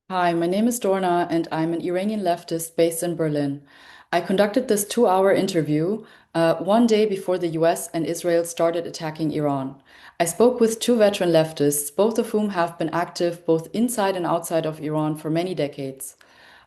Hi, my name is Dorna, and I'm an Iranian leftist based in Berlin. I conducted this 2-hour interview one day before the US and Israel started attacking Iran. I spoke with two veteran leftists, both of whom have been active both inside and outside of Iran for many decades.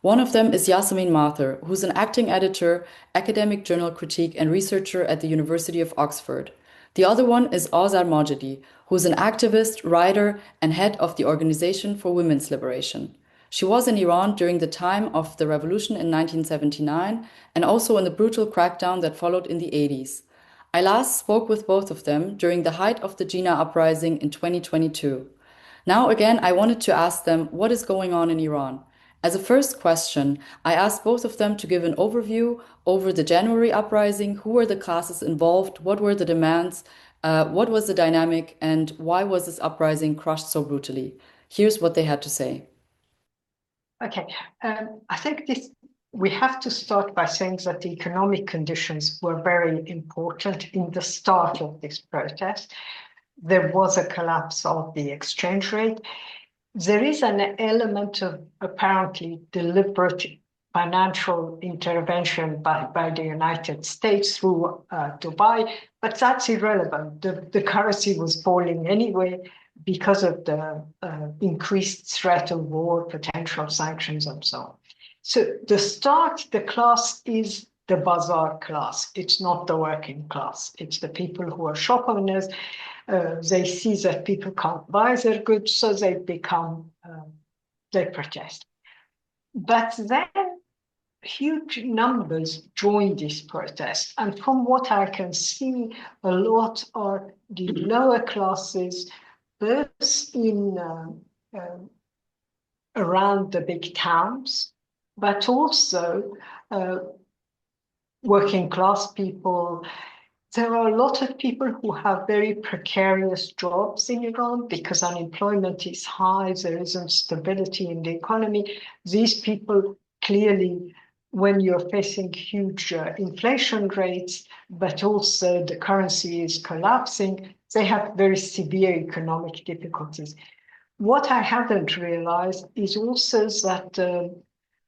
One of them is Yassamine who's an acting editor, academic journal critique, and researcher at the University of Oxford. The other one is Azar Majedi, who's an activist, writer, and head of the Organization for Women's Liberation. She was in Iran during the time of the revolution in 1979 and also in the brutal crackdown that followed in the 80s. I last spoke with both of them during the height of the Jina uprising in 2022. Now, again, I wanted to ask them what is going on in Iran. As a first question, I asked both of them to give an overview over the January uprising, who were the classes involved, what were the demands, what was the dynamic, and why was this uprising crushed so brutally. Here's what they had to say. Okay, I think we have to start by saying that the economic conditions were very important in the start of this protest. There was a collapse of the exchange rate. There is an element of apparently deliberate financial intervention by the United States through Dubai, but that's irrelevant. The currency was falling anyway because of the increased threat of war, potential sanctions, and so on. So the class is the bazaar class. It's not the working class. It's the people who are shop owners. They see that people can't buy their goods, so they protest. But then huge numbers join this protest. And from what I can see, a lot are the lower classes, both in around the big towns, but also working class people. There are a lot of people who have very precarious jobs in Iran because unemployment is high, there isn't stability in the economy. These people clearly, when you're facing huge inflation rates, but also the currency is collapsing, they have very severe economic difficulties. What I haven't realized is also that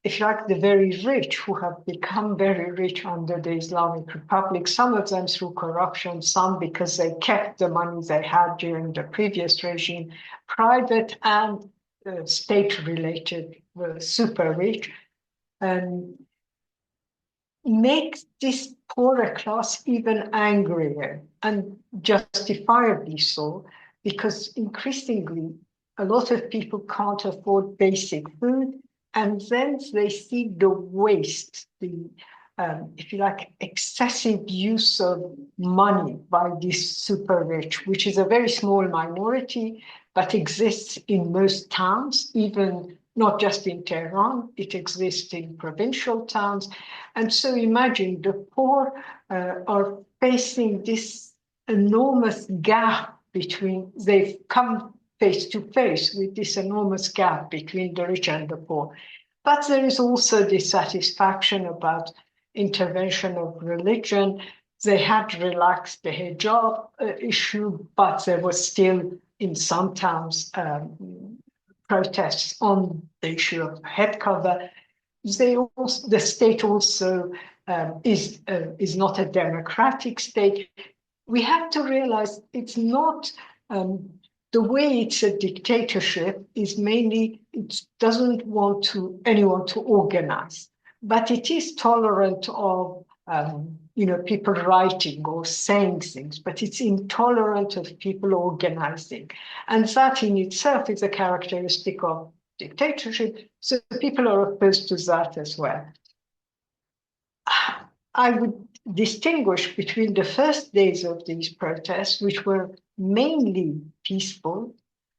if you like, the very rich who have become very rich under the Islamic Republic, some of them through corruption, some because they kept the money they had during the previous regime, private and state-related, super rich, and makes this poorer class even angrier, and justifiably so, because increasingly a lot of people can't afford basic food, and then they see the waste, if you like, excessive use of money by this super rich, which is a very small minority, but exists in most towns, even not just in Tehran, it exists in provincial towns. And so imagine the poor are facing this enormous gap between, they've come face to face with this enormous gap between the rich and the poor. But there is also dissatisfaction about intervention of religion. They had relaxed the hijab issue, but there was still in some towns protests on the issue of head cover. The state also is not a democratic state. We have to realize it's not the way it's a dictatorship is mainly it doesn't want anyone to organize, but it is tolerant of people writing or saying things, but it's intolerant of people organizing, and that in itself is a characteristic of dictatorship. So people are opposed to that as well. I would distinguish between the first days of these protests, which were mainly peaceful,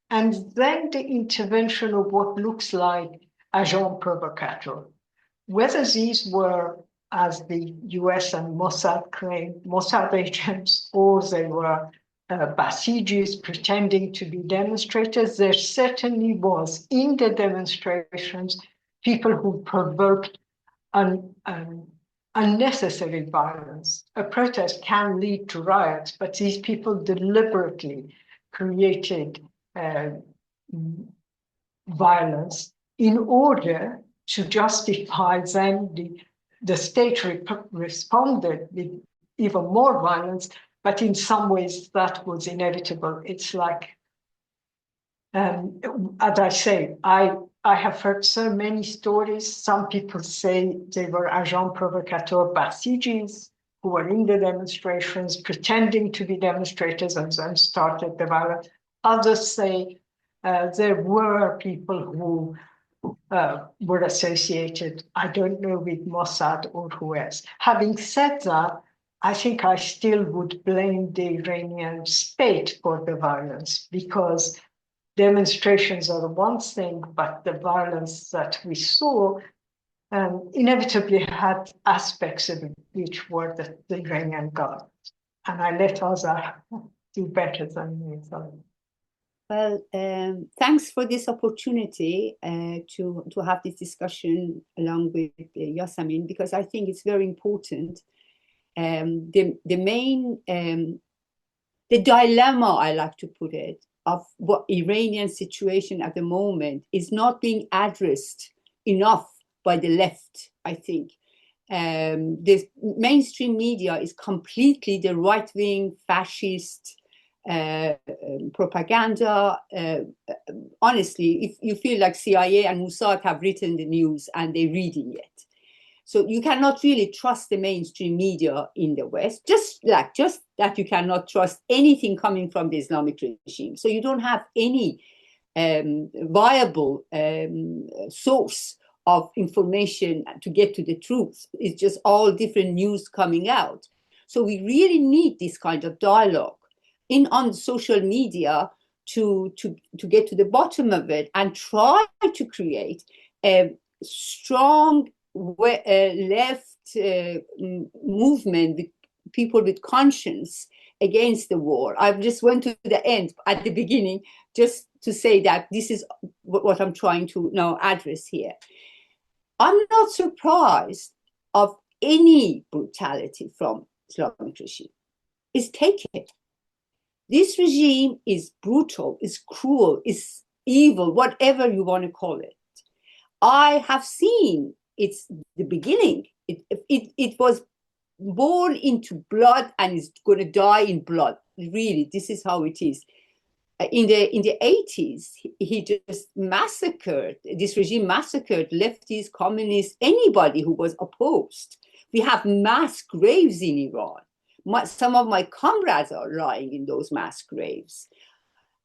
and then the intervention of what looks like agents provocateurs. Whether these were, as the US and Mossad claimed, Mossad agents, or they were Basijis pretending to be demonstrators, there certainly was in the demonstrations people who provoked unnecessary violence. A protest can lead to riots, but these people deliberately created violence in order to justify then the state responded with even more violence, but in some ways that was inevitable. It's like, as I say, I have heard so many stories. Some people say they were agents provocateurs, basijis, who were in the demonstrations, pretending to be demonstrators and then started the violence. Others say there were people who were associated, I don't know, with Mossad or who else. Having said that, I think I still would blame the Iranian state for the violence, because demonstrations are one thing, but the violence that we saw inevitably had aspects of it which were the Iranian government. And I let Azar do better than me. Well, thanks for this opportunity to have this discussion along with Yassamine, because I think it's very important. The main, the dilemma, I like to put it, of what Iranian situation at the moment is not being addressed enough by the left, I think. The mainstream media is completely the right-wing fascist propaganda. Honestly, if you feel like CIA and Mossad have written the news and they're reading it. So you cannot really trust the mainstream media in the West, just that you cannot trust anything coming from the Islamic regime. So you don't have any viable source of information to get to the truth. It's just all different news coming out. So we really need this kind of dialogue on social media to get to the bottom of it and try to create a strong left movement with people with conscience against the war. I just went to the end at the beginning just to say that this is what I'm trying to now address here. I'm not surprised of any brutality from Islamic regime. It's taken. This regime is brutal, is cruel, is evil, whatever you want to call it. I have seen it's the beginning. It was born into blood and is going to die in blood. Really, this is how it is. In the 80s, he just massacred, this regime massacred lefties, communists, anybody who was opposed. We have mass graves in Iran. Some of my comrades are lying in those mass graves.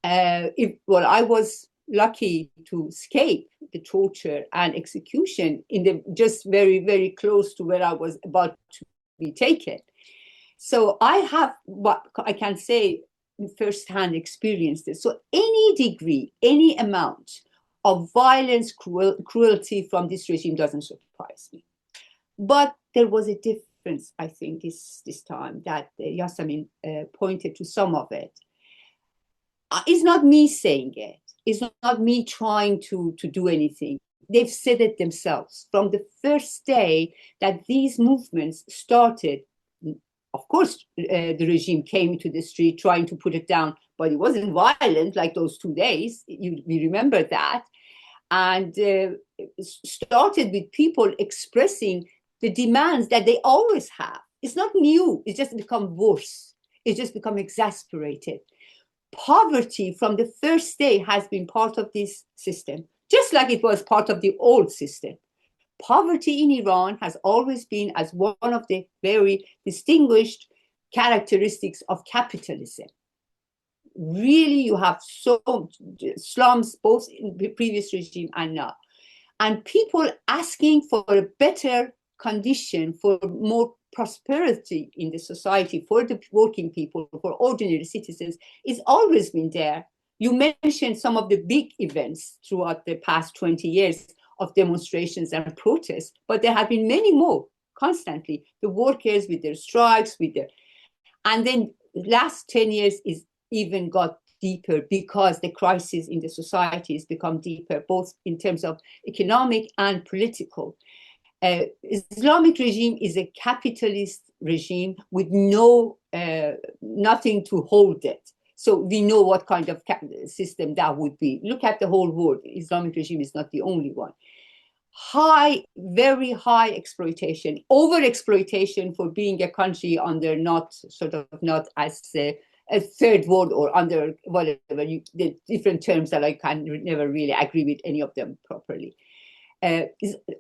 I was lucky to escape the torture and execution just very, very close to where I was about to be taken. So I have what I can say firsthand experienced this. So any degree, any amount of violence, cruelty from this regime doesn't surprise me. But there was a difference, I think, this time that Yassamine pointed to some of it. It's not me saying it. It's not me trying to do anything. They've said it themselves. From the first day that these movements started, of course, the regime came to the street trying to put it down, but it wasn't violent like those 2 days. We remember that. And started with people expressing the demands that they always have. It's not new. It's just become worse. It's just become exasperated. Poverty from the first day has been part of this system, just like it was part of the old system. Poverty in Iran has always been as one of the very distinguished characteristics of capitalism. Really, you have so slums, both in the previous regime and now. And people asking for a better condition, for more prosperity in the society, for the working people, for ordinary citizens, it's always been there. You mentioned some of the big events throughout the past 20 years of demonstrations and protests, but there have been many more constantly. The workers with their strikes, and then last 10 years is even got deeper because the crisis in the society has become deeper, both in terms of economic and political. Islamic regime is a capitalist regime with nothing to hold it. So we know what kind of system that would be. Look at the whole world. Islamic regime is not the only one. High, very high exploitation, over exploitation for being a country under not as a third world or under whatever, the different terms that I can never really agree with any of them properly.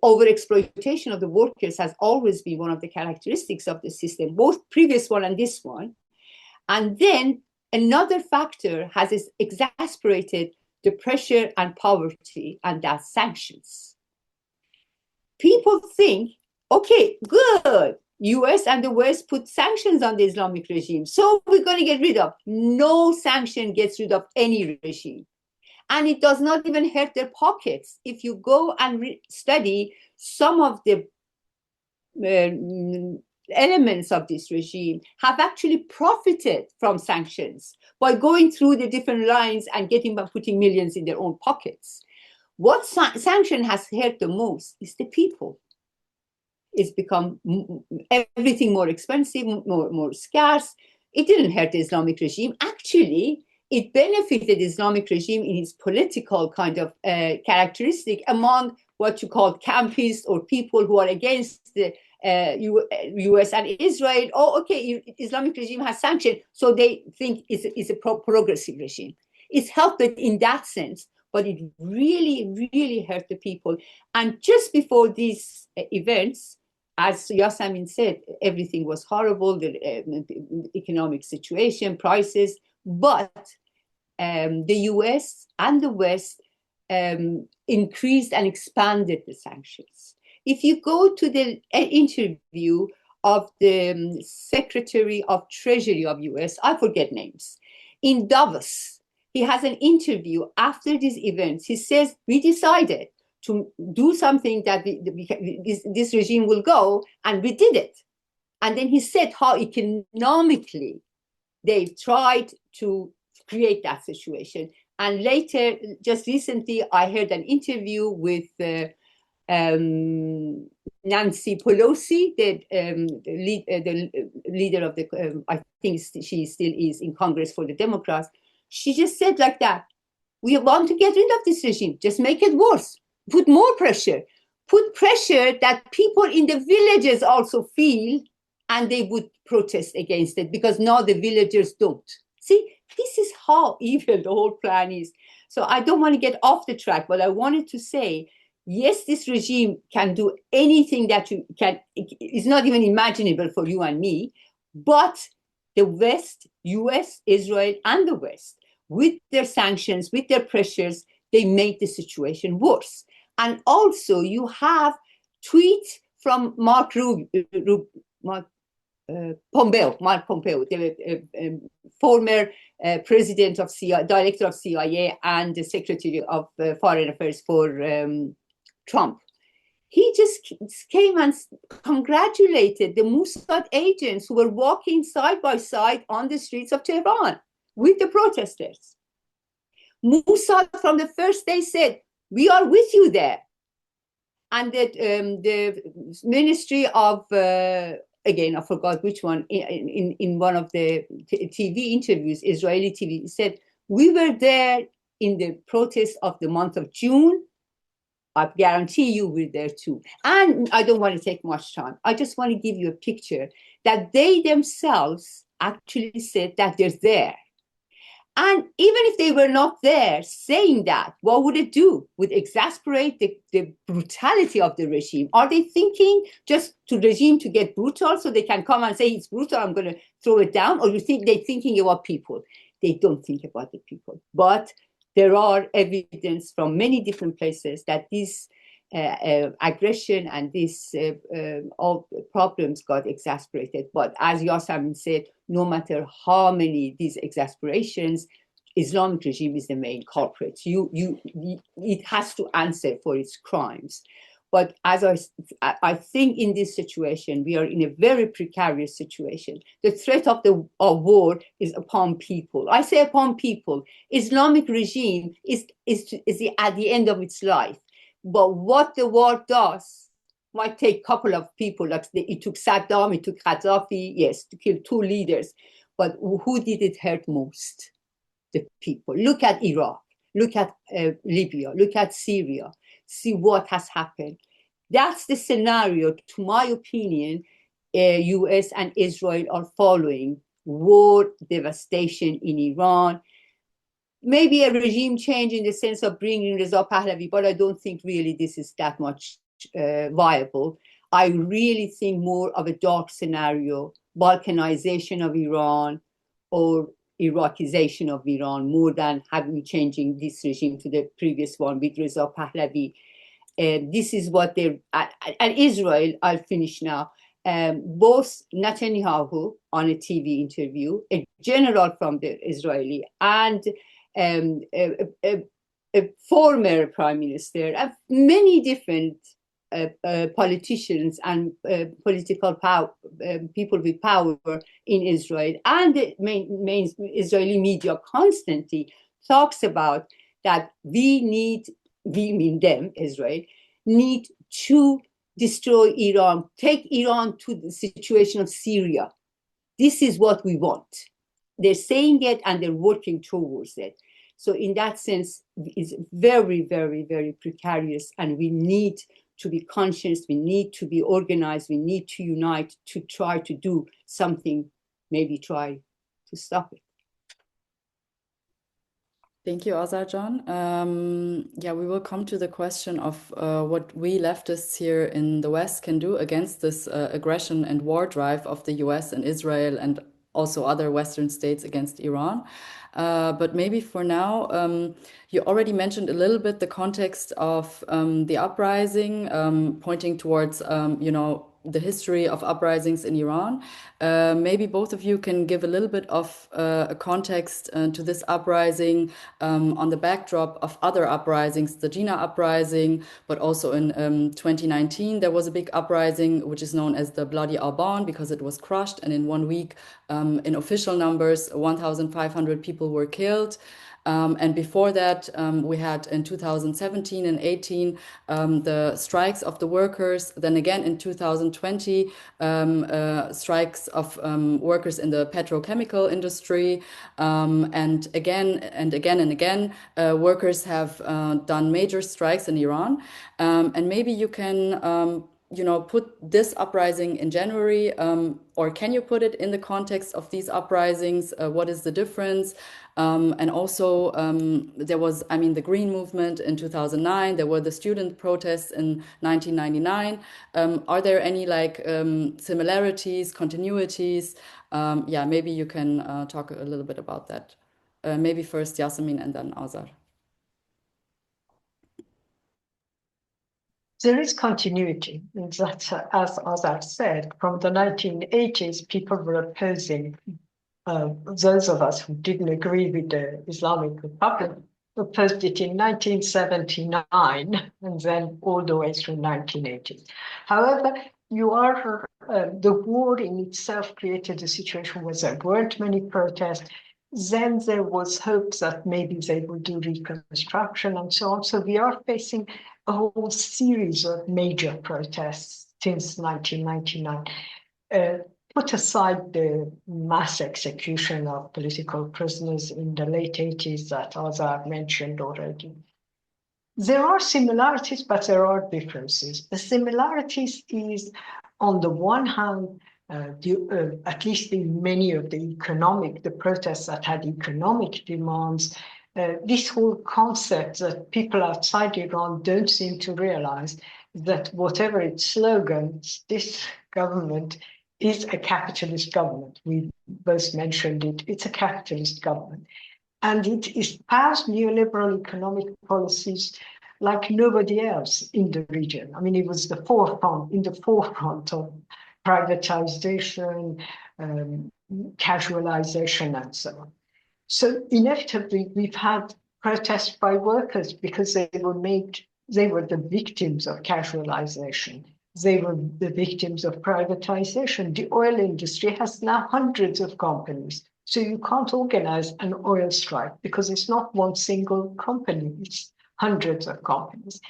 Over exploitation of the workers has always been one of the characteristics of the system, both previous one and this one. And then another factor has exasperated the pressure and poverty, and that's sanctions. People think, okay, good, US and the West put sanctions on the Islamic regime, so we're going to get rid of. No sanction gets rid of any regime. And it does not even hurt their pockets. If you go and study some of the elements of this regime have actually profited from sanctions by going through the different lines and putting millions in their own pockets. What sanction has hurt the most is the people. It's become everything more expensive, more scarce. It didn't hurt the Islamic regime. Actually, it benefited the Islamic regime in its political kind of characteristic among what you call campists or people who are against the US and Israel. Oh, okay, Islamic regime has sanctioned, so they think it's a progressive regime. It's helped it in that sense, but it really, really hurt the people. And just before these events, as Yassamine said, everything was horrible, the economic situation, prices, but the US and the West increased and expanded the sanctions. If you go to the interview of the Secretary of Treasury of US, I forget names, in Davos, he has an interview after these events. He says, we decided to do something that this regime will go, and we did it. And then he said how economically they've tried to create that situation. And later, just recently, I heard an interview with Nancy Pelosi, the leader of the, I think she still is in Congress for the Democrats. She just said like that, we want to get rid of this regime, just make it worse, put more pressure, put pressure that people in the villages also feel, and they would protest against it because now the villagers don't. See, this is how evil the whole plan is. So I don't want to get off the track, but I wanted to say, yes, this regime can do anything that you can, it's not even imaginable for you and me, but the West, US, Israel, and the West, with their sanctions, with their pressures, they made the situation worse. And also you have tweets from Mark Pompeo, the former president of CIA, director of CIA, and the secretary of foreign affairs for Trump. He just came and congratulated the Mossad agents who were walking side by side on the streets of Tehran with the protesters. Mossad from the first day said, we are with you there. And that the Ministry of, again, I forgot which one, in one of the TV interviews, Israeli TV, said, we were there in the protest of the month of June. I guarantee you we're there too. And I don't want to take much time. I just want to give you a picture that they themselves actually said that they're there. And even if they were not there saying that, what would it do? Would exasperate the brutality of the regime? Are they thinking just to regime to get brutal so they can come and say it's brutal, I'm going to throw it down? Or you think they're thinking about people? They don't think about the people. But there are evidence from many different places that this aggression and these all problems got exasperated. But as Yassamine said, no matter how many these exasperations, Islamic regime is the main culprit. It has to answer for its crimes. But as I think in this situation, we are in a very precarious situation. The threat of war is upon people. I say upon people. Islamic regime is at the end of its life. But what the war does might take a couple of people. Like it took Saddam, it took Gaddafi, yes, to kill 2 leaders. But who did it hurt most? the people. Look at Iraq, look at Libya, look at Syria, see what has happened. That's the scenario, to my opinion, US and Israel are following: war, devastation in Iran, maybe a regime change in the sense of bringing Reza Pahlavi, but I don't think really this is that much viable. I really think more of a dark scenario, Balkanization of Iran or Iraqization of Iran, more than having changing this regime to the previous one with Reza Pahlavi. This is what they're, and Israel, I'll finish now. Both Netanyahu on a TV interview, a general from the Israeli, and a former prime minister, many different politicians and political power, people with power in Israel, and the main Israeli media constantly talks about that we mean them, Israel, need to destroy Iran, take Iran to the situation of Syria. This is what we want. They're saying it and they're working towards it. So in that sense, it's very, very, very precarious, and we need to be conscious, we need to be organized, we need to unite to try to do something, maybe try to stop it. Thank you, Azar John. Yeah, we will come to the question of what we leftists here in the West can do against this aggression and war drive of the US and Israel and also other Western states against Iran. But maybe for now, you already mentioned a little bit the context of the uprising, pointing towards, the history of uprisings in Iran. Maybe both of you can give a little bit of a context to this uprising on the backdrop of other uprisings, the Jina uprising, but also in 2019 there was a big uprising which is known as the Bloody Alban because it was crushed, and in 1 week, in official numbers, 1,500 people were killed. And before that, we had in 2017 and 18 the strikes of the workers. Then again in 2020, strikes of workers in the petrochemical industry. And again and again and again, workers have done major strikes in Iran. And maybe you can put this uprising in January, or can you put it in the context of these uprisings? What is the difference? And also, there was, the Green Movement in 2009. There were the student protests in 1999. Are there any similarities, continuities? Maybe you can talk a little bit about that. Maybe first Yassamine and then Azar. There is continuity. That, as Azar said, from the 1980s, people were opposing, those of us who didn't agree with the Islamic Republic opposed it in 1979 and then all the way through 1980s. However, the war in itself created a situation where there weren't many protests. Then there was hope that maybe they would do reconstruction and so on. So we are facing a whole series of major protests since 1999. Put aside the mass execution of political prisoners in the late 80s that Azar mentioned already. There are similarities, but there are differences. The similarities is, on the one hand, at least in many of the protests that had economic demands, this whole concept that people outside Iran don't seem to realize that whatever its slogans, this government is a capitalist government. We both mentioned it. It's a capitalist government. And it espoused neoliberal economic policies like nobody else in the region. It was in the forefront of privatization, casualization, and so on. So inevitably, we've had protests by workers because they were the victims of casualization. They were the victims of privatization. The oil industry has now hundreds of companies. So you can't organize an oil strike because it's not one single company, it's hundreds of companies.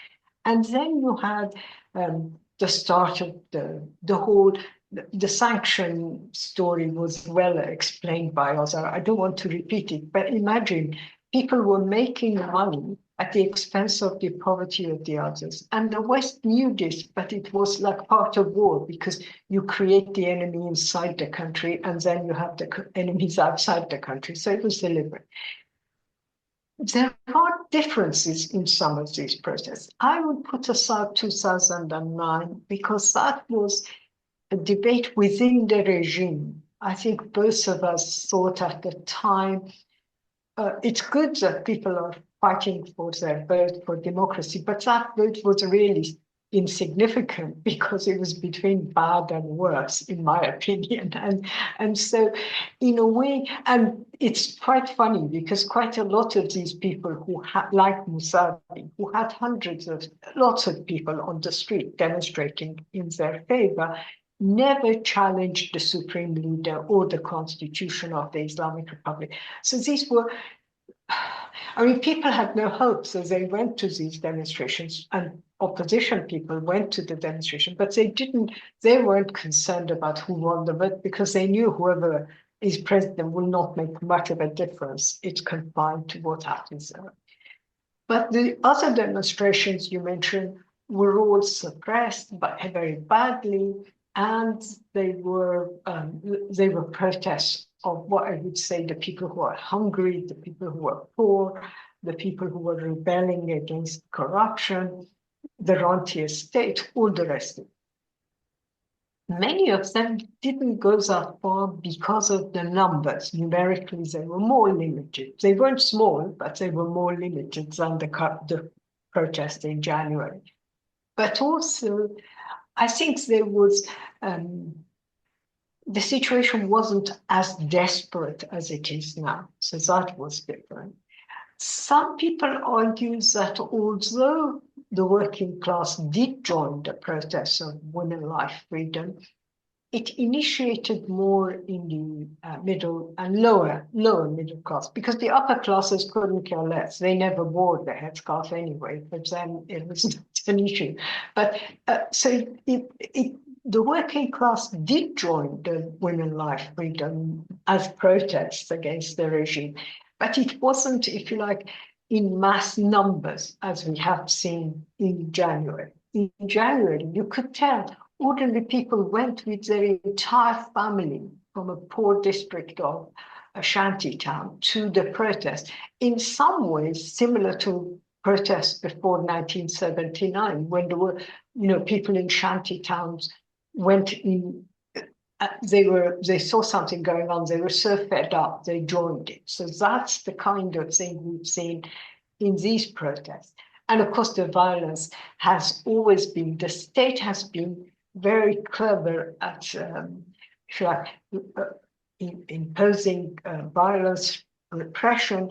And then you had the start of the whole the sanction story was well explained by Azar. I don't want to repeat it, but imagine people were making money at the expense of the poverty of the others. And the West knew this, but it was like part of war, because you create the enemy inside the country and then you have the enemies outside the country. So it was deliberate. There are differences in some of these protests. I would put aside 2009 because that was a debate within the regime. I think both of us thought at the time, it's good that people are fighting for their vote for democracy, but that vote was really insignificant because it was between bad and worse, in my opinion. And so, in a way, and it's quite funny because quite a lot of these people who had, like Musavi, who had lots of people on the street demonstrating in their favor, never challenged the supreme leader or the constitution of the Islamic Republic. So these were, I mean, people had no hope, so they went to these demonstrations, and opposition people went to the demonstration, but they weren't concerned about who won the vote because they knew whoever is president will not make much of a difference. It's confined to what happens there. But the other demonstrations you mentioned were all suppressed very badly, and they were protests of what I would say the people who are hungry, the people who are poor, the people who are rebelling against corruption, the rentier state, all the rest of it. Many of them didn't go that far because of the numbers. Numerically, they were more limited. They weren't small, but they were more limited than the protest in January. But also, I think there was, the situation wasn't as desperate as it is now. So that was different. Some people argue that although the working class did join the protests of women life freedom, it initiated more in the middle and lower middle class, because the upper classes couldn't care less. They never wore the headscarf anyway, but then it was not an issue. But so the working class did join the women life freedom as protests against the regime, but it wasn't, if you like, in mass numbers as we have seen in January. In January, you could tell ordinary people went with their entire family from a poor district of a shanty town to the protest, in some ways similar to protests before 1979, when there were, people in shanty towns went in, they saw something going on, they were so fed up, they joined it. So that's the kind of thing we've seen in these protests. And of course, the violence has always been, the state has been very clever at imposing violence, repression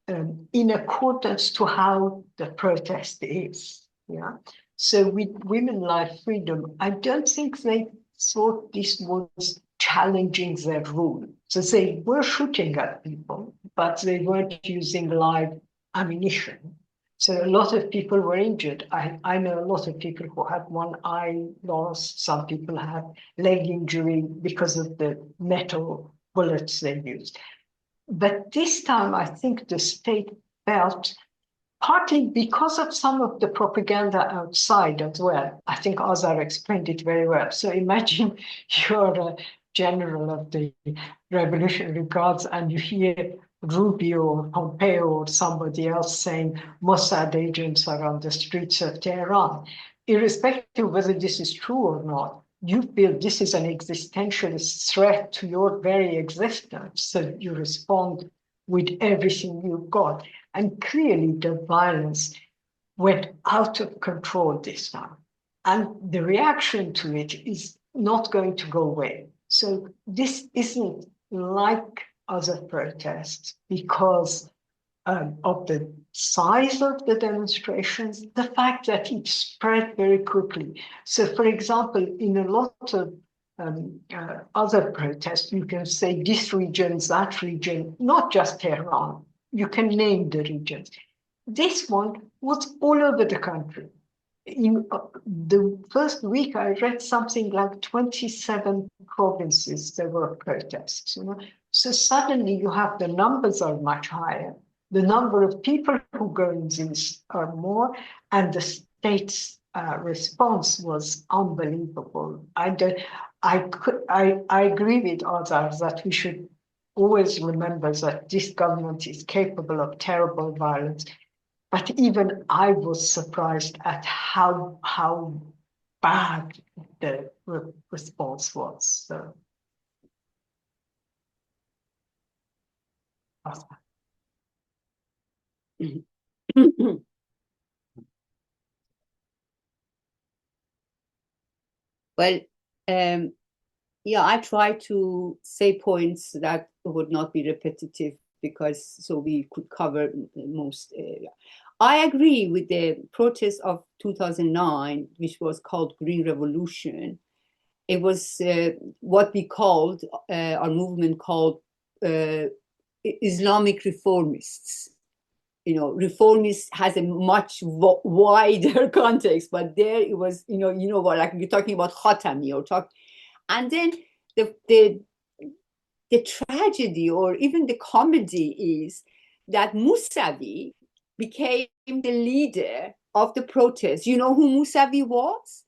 in accordance to how the protest is. Yeah. So with women life freedom, I don't think they thought this was challenging their rule. So they were shooting at people, but they weren't using live ammunition. So a lot of people were injured. I know a lot of people who had one eye lost. Some people had leg injury because of the metal bullets they used. But this time, I think the state felt, partly because of some of the propaganda outside as well. I think Azar explained it very well. So imagine you're a general of the Revolutionary Guards and you hear Rubio or Pompeo or somebody else saying Mossad agents are on the streets of Tehran. Irrespective of whether this is true or not, you feel this is an existentialist threat to your very existence. So you respond with everything you've got. And clearly the violence went out of control this time. And the reaction to it is not going to go away. So this isn't like other protests because of the size of the demonstrations, the fact that it spread very quickly. So for example, in a lot of other protests, you can say this region, that region, not just Tehran. You can name the regions. This one was all over the country. in the first week, I read something like 27 provinces there were protests. So suddenly you have the numbers are much higher. The number of people who go in these are more, and the state's response was unbelievable. I agree with Azar that we should always remember that this government is capable of terrible violence. But even I was surprised at how bad the response was. So, Well, yeah, I try to say points that would not be repetitive because so we could cover most area. I agree with the protest of 2009, which was called Green Revolution. It was what we called, our movement called Islamic reformists. Reformist has a much wider context, but there it was, what, like you're talking about Khatami or talk, and then the tragedy or even the comedy is that Mousavi became the leader of the protest. You know who Mousavi was?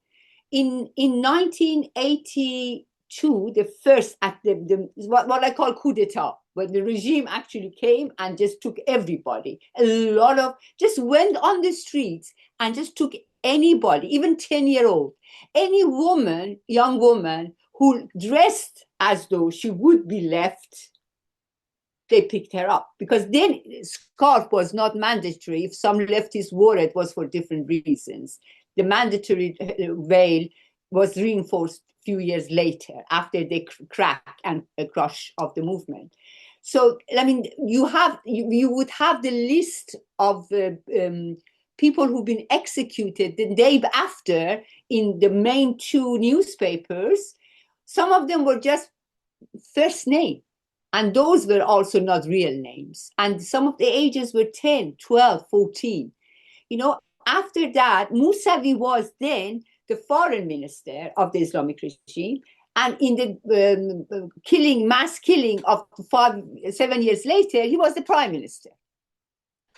In 1982, the first at the what I call coup d'etat, when the regime actually came and just took everybody, a lot of just went on the streets and just took anybody, even 10-year-old, any woman, young woman who dressed as though she would be left, they picked her up, because then scarf was not mandatory. If some leftists wore it, was for different reasons. The mandatory veil was reinforced a few years later after the crack and crush of the movement. So, I mean, you would have the list of people who've been executed the day after in the main two newspapers. Some of them were just first name, and those were also not real names. And some of the ages were 10, 12, 14. After that, Mousavi was then the foreign minister of the Islamic regime. And in the mass killing of 7 years later, he was the prime minister.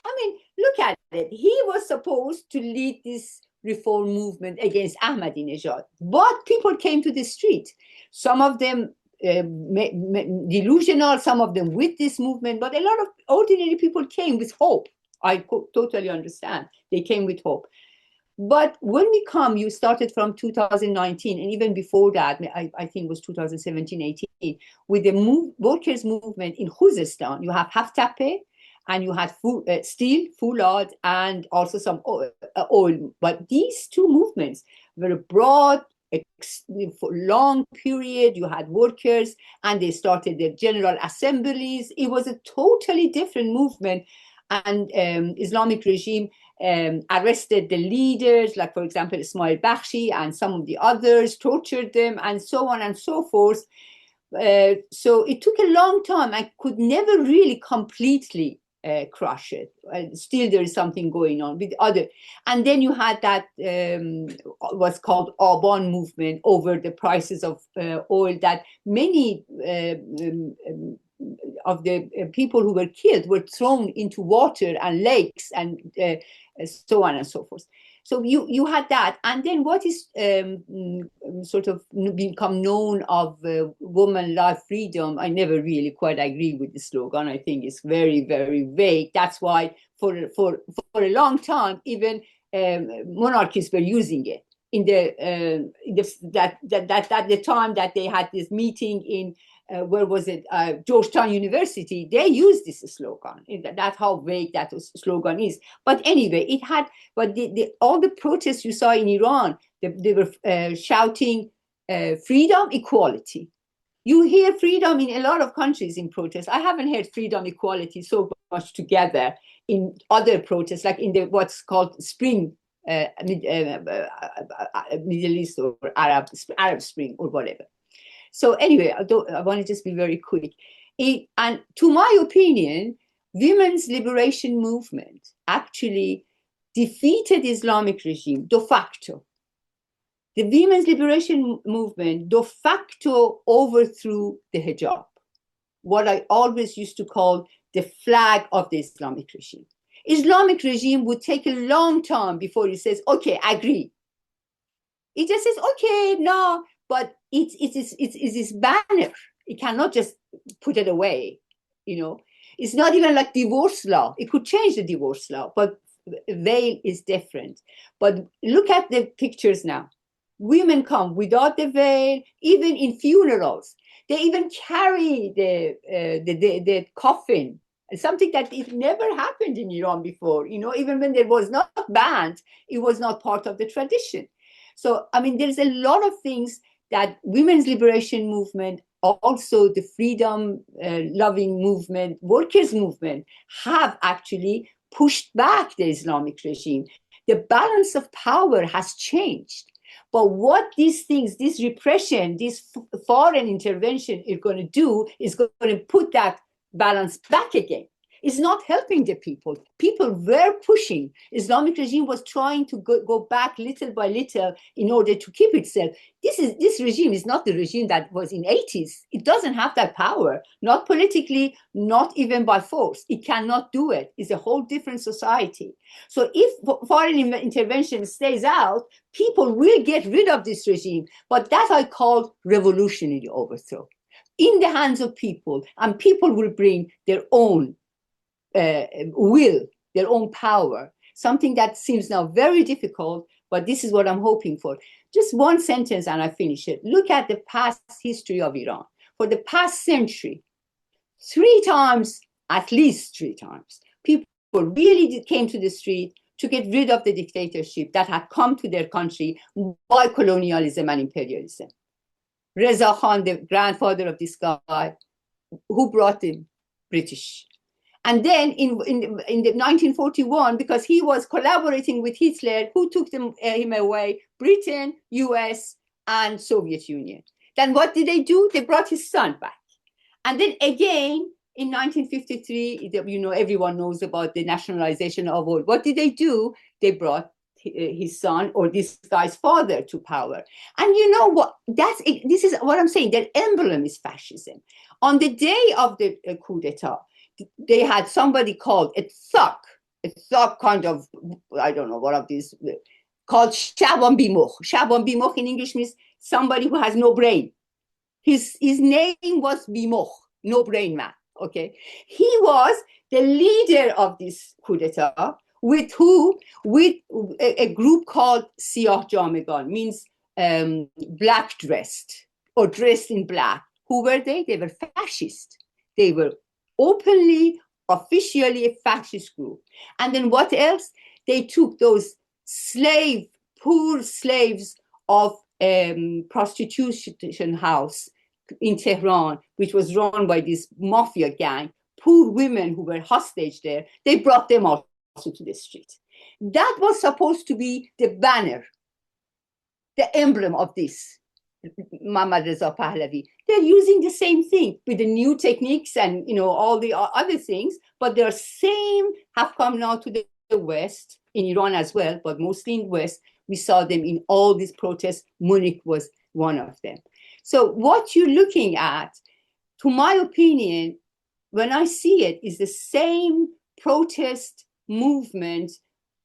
I mean, look at it. He was supposed to lead this reform movement against Ahmadinejad, but people came to the street. Some of them delusional, some of them with this movement, but a lot of ordinary people came with hope. I totally understand. They came with hope. But when you started from 2019, and even before that, I think it was 2017, 18, with the workers' movement in Khuzestan. You have Haftape, and you had steel, Fulad, and also some oil. But these two movements were broad, for long period. You had workers, and they started their general assemblies. It was a totally different movement. And Islamic regime arrested the leaders, like, for example, Ismail Bakhshi and some of the others, tortured them, and so on and so forth. So it took a long time. I could never really completely crush it. Still, there is something going on with other. And then you had that what's called Aban movement over the prices of oil, that many of the people who were killed were thrown into water and lakes and so on and so forth. So you had that. And then what is sort of become known of woman, life, freedom, I never really quite agree with the slogan. I think it's very, very vague. That's why for a long time, even monarchists were using it. In the time that they had this meeting in where was it? Georgetown University. They used this slogan. That's how vague that slogan is. But anyway, it had. But all the protests you saw in Iran, they were shouting freedom, equality. You hear freedom in a lot of countries in protests. I haven't heard freedom, equality so much together in other protests, like in the what's called Spring. Middle East or Arab Spring or whatever. So anyway, I want to just be very quick. And to my opinion, women's liberation movement actually defeated Islamic regime de facto. The women's liberation movement de facto overthrew the hijab, what I always used to call the flag of the Islamic regime. Islamic regime would take a long time before it says, okay, I agree. It just says, okay, no, but it's this banner. It cannot just put it away, you know. It's not even like divorce law. It could change the divorce law, but veil is different. But look at the pictures now. Women come without the veil, even in funerals. They even carry the coffin, something that it never happened in Iran before. You know, even when there was not banned, it was not part of the tradition. So, I mean, there's a lot of things that women's liberation movement, also the freedom loving movement, workers' movement, have actually pushed back the Islamic regime. The balance of power has changed. But what these things, this repression, this foreign intervention is going to do is going to put that balance back again. It's not helping the people. People were pushing. Islamic regime was trying to go back little by little in order to keep itself. This regime is not the regime that was in 80s. It doesn't have that power, not politically, not even by force. It cannot do it. It's a whole different society. So if foreign intervention stays out, people will get rid of this regime. But that I call revolutionary overthrow in the hands of people, and people will bring their own will, their own power, something that seems now very difficult, but this is what I'm hoping for. Just one sentence and I finish it. Look at the past history of Iran. For the past century, 3 times, at least 3 times, people really came to the street to get rid of the dictatorship that had come to their country by colonialism and imperialism. Reza Khan, the grandfather of this guy, who brought the British. And then in the 1941, because he was collaborating with Hitler, who took him away? Britain, US, and Soviet Union. Then what did they do? They brought his son back. And then again, in 1953, you know, everyone knows about the nationalization of oil. What did they do? They brought his son, or this guy's father, to power. And you know what? This is what I'm saying. Their emblem is fascism. On the day of the coup d'etat, they had somebody called a thug kind of, I don't know what of these, called Shaban Bimokh. Shaban Bimokh in English means somebody who has no brain. His name was Bimokh, no brain man, okay? He was the leader of this coup d'etat, with a group called Siyah Jamegan, means black dressed, or dressed in black. Who were they? They were fascist. They were openly, officially a fascist group. And then what else? They took those poor slaves of prostitution house in Tehran, which was run by this mafia gang, poor women who were hostage there. They brought them also to the street. That was supposed to be the banner, the emblem of this. Muhammad Reza Pahlavi. They're using the same thing with the new techniques and, you know, all the other things, but their same have come now to the West, in Iran as well, but mostly in the West. We saw them in all these protests. Munich was one of them. So what you're looking at, to my opinion, when I see it, is the same protest movement,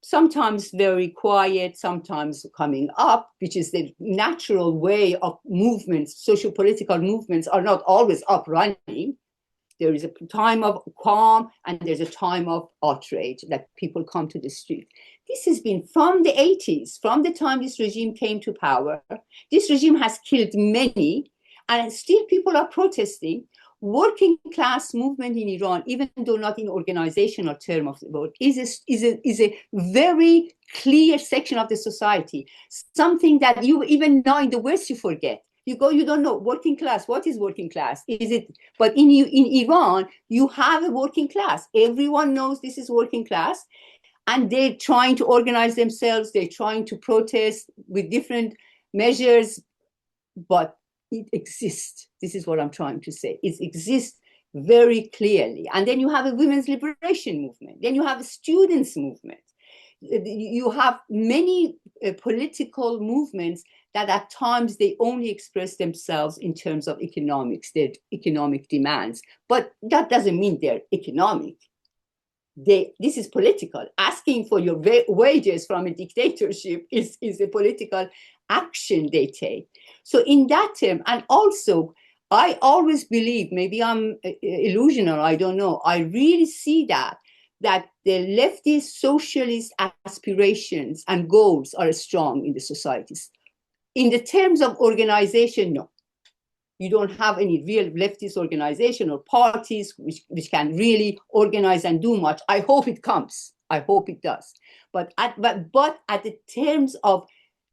sometimes very quiet, sometimes coming up, which is the natural way of movements. Socio-political movements are not always up running. There is a time of calm and there's a time of outrage that people come to the street. This has been from the 80s, from the time this regime came to power. This regime has killed many, and still people are protesting. Working class movement in Iran, even though not in organizational term of the word, is a very clear section of the society. Something that you even now in the West you forget. You don't know working class. What is working class? Is it? But in Iran, you have a working class. Everyone knows this is working class, and they're trying to organize themselves. They're trying to protest with different measures, but it exists. This is what I'm trying to say. It exists very clearly. And then you have a women's liberation movement. Then you have a students' movement. you have many political movements that at times they only express themselves in terms of economics, their economic demands. But that doesn't mean they're economic. This is political. Asking for your wages from a dictatorship is a political action they take. So in that term, and also, I always believe, maybe I'm illusional, I don't know, I really see that the leftist socialist aspirations and goals are strong in the societies. In the terms of organization, no. You don't have any real leftist organization or parties which can really organize and do much. I hope it comes. I hope it does. But at the terms of,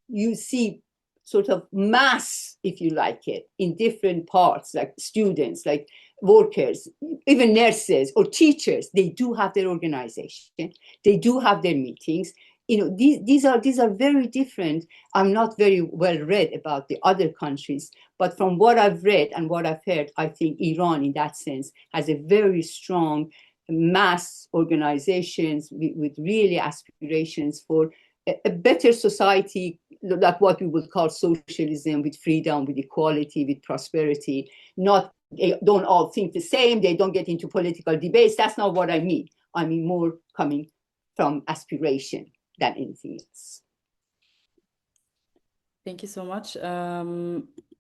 you see sort of mass, if you like it, in different parts, like students, like workers, even nurses or teachers, they do have their organization. They do have their meetings. You know, these are very different. I'm not very well read about the other countries, but from what I've read and what I've heard, I think Iran, in that sense, has a very strong mass organizations with really aspirations for a better society, like what we would call socialism, with freedom, with equality, with prosperity. Not, they don't all think the same. They don't get into political debates. That's not what I mean. I mean more coming from aspiration than anything else. Thank you so much.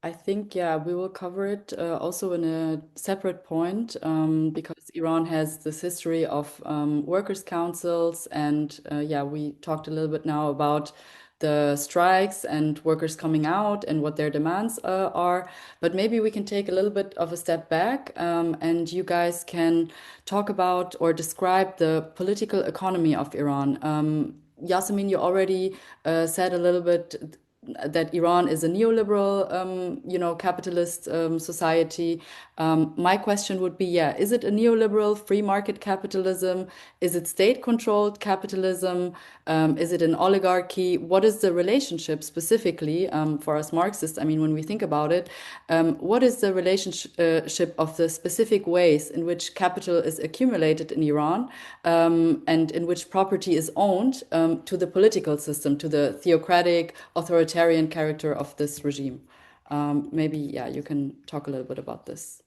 I think, yeah, we will cover it also in a separate point because Iran has this history of workers' councils. And yeah, we talked a little bit now about the strikes and workers coming out and what their demands are. But maybe we can take a little bit of a step back and you guys can talk about or describe the political economy of Iran. Yassamine, you already said a little bit that Iran is a neoliberal, capitalist society. My question would be, yeah, is it a neoliberal free market capitalism? Is it state-controlled capitalism? Is it an oligarchy? What is the relationship specifically for us Marxists? I mean, when we think about it, what is the relationship of the specific ways in which capital is accumulated in Iran and in which property is owned to the political system, to the theocratic, authoritarian character of this regime? Maybe, yeah, you can talk a little bit about this.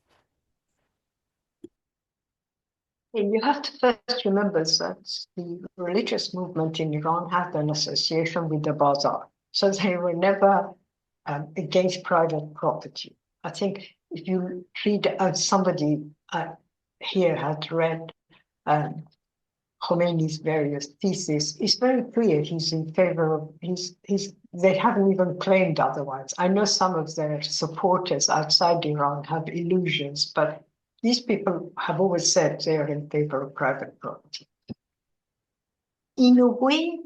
You have to first remember that the religious movement in Iran had an association with the Bazaar. So they were never against private property. I think if you read, somebody here had read Khomeini's various theses, it's very clear he's in favor of, they haven't even claimed otherwise. I know some of their supporters outside Iran have illusions, but these people have always said they are in favor of private property. In a way,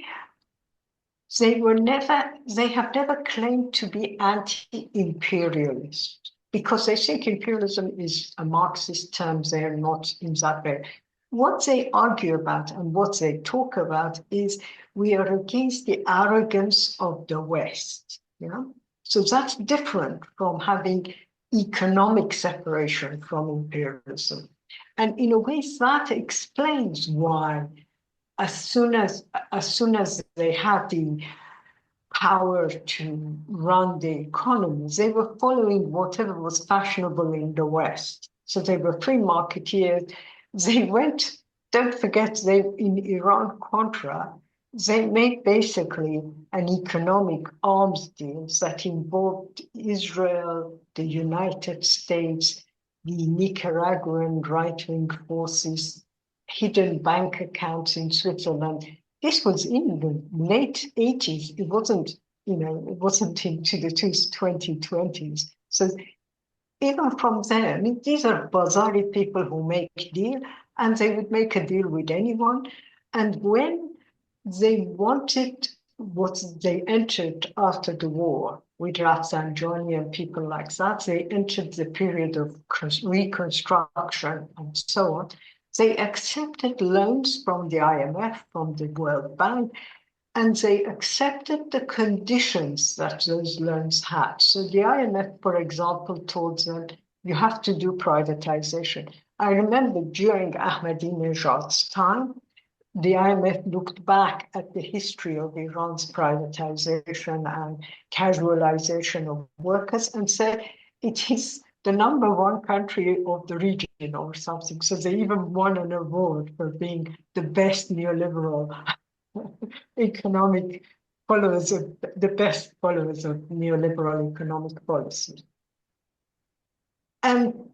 they have never claimed to be anti-imperialist because they think imperialism is a Marxist term. They're not in that way. What they argue about and what they talk about is we are against the arrogance of the West. So that's different from having economic separation from imperialism. And in a way, that explains why as soon as they had the power to run the economy, they were following whatever was fashionable in the West. So they were free marketeers. They went, don't forget, in Iran-Contra, they made basically an economic arms deal that involved Israel, the United States, the Nicaraguan right-wing forces, hidden bank accounts in Switzerland. This was in the late 80s. It wasn't into the 2020s. So even from there, I mean, these are Bazari people who make a deal, and they would make a deal with anyone. And when they wanted what they entered after the war with Rafsanjani and people like that, they entered the period of reconstruction and so on. They accepted loans from the IMF, from the World Bank, and they accepted the conditions that those loans had. So the IMF, for example, told them, you have to do privatization. I remember during Ahmadinejad's time, the IMF looked back at the history of Iran's privatization and casualization of workers and said it is the #1 country of the region or something. So they even won an award for being the best neoliberal economic followers of the best followers of neoliberal economic policy. And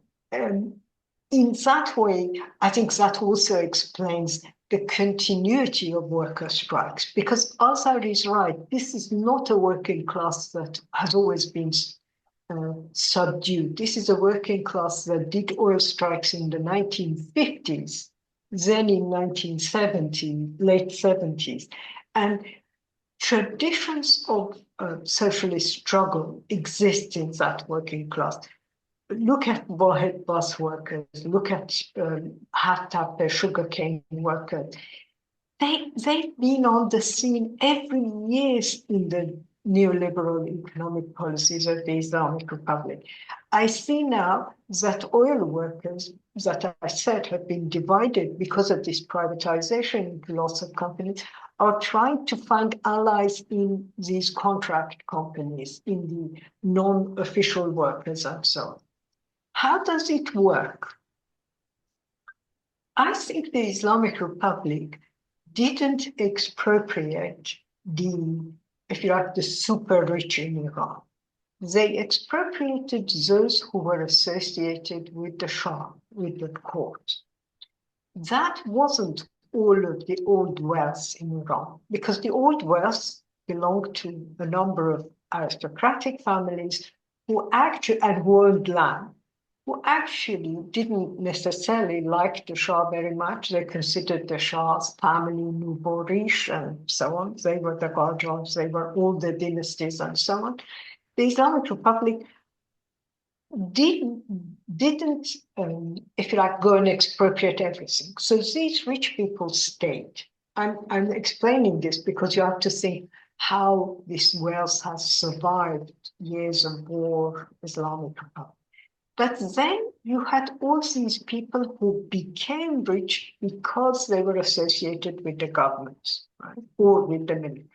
in that way, I think that also explains the continuity of worker strikes, because Azar is right. This is not a working class that has always been subdued. This is a working class that did oil strikes in the 1950s, then in 1970s, late 70s. And traditions of socialist struggle exist in that working class. Look at Wahed bus workers, look at Hattape sugarcane workers. They've been on the scene every year in the neoliberal economic policies of the Islamic Republic. I see now that oil workers that I said have been divided because of this privatization into lots of companies are trying to find allies in these contract companies, in the non-official workers and so on. How does it work? I think the Islamic Republic didn't expropriate the, if you like, the super rich in Iran. They expropriated those who were associated with the Shah, with the court. That wasn't all of the old wealth in Iran, because the old wealth belonged to a number of aristocratic families who actually, and owned land, who actually didn't necessarily like the Shah very much. They considered the Shah's family Nuborish and so on. They were the Gajars, they were all the dynasties and so on. The Islamic Republic didn't if you like, go and expropriate everything. So these rich people stayed. I'm explaining this because you have to think how this wealth has survived years of war, Islamic Republic. But then you had all these people who became rich because they were associated with the government, right? Or with the military.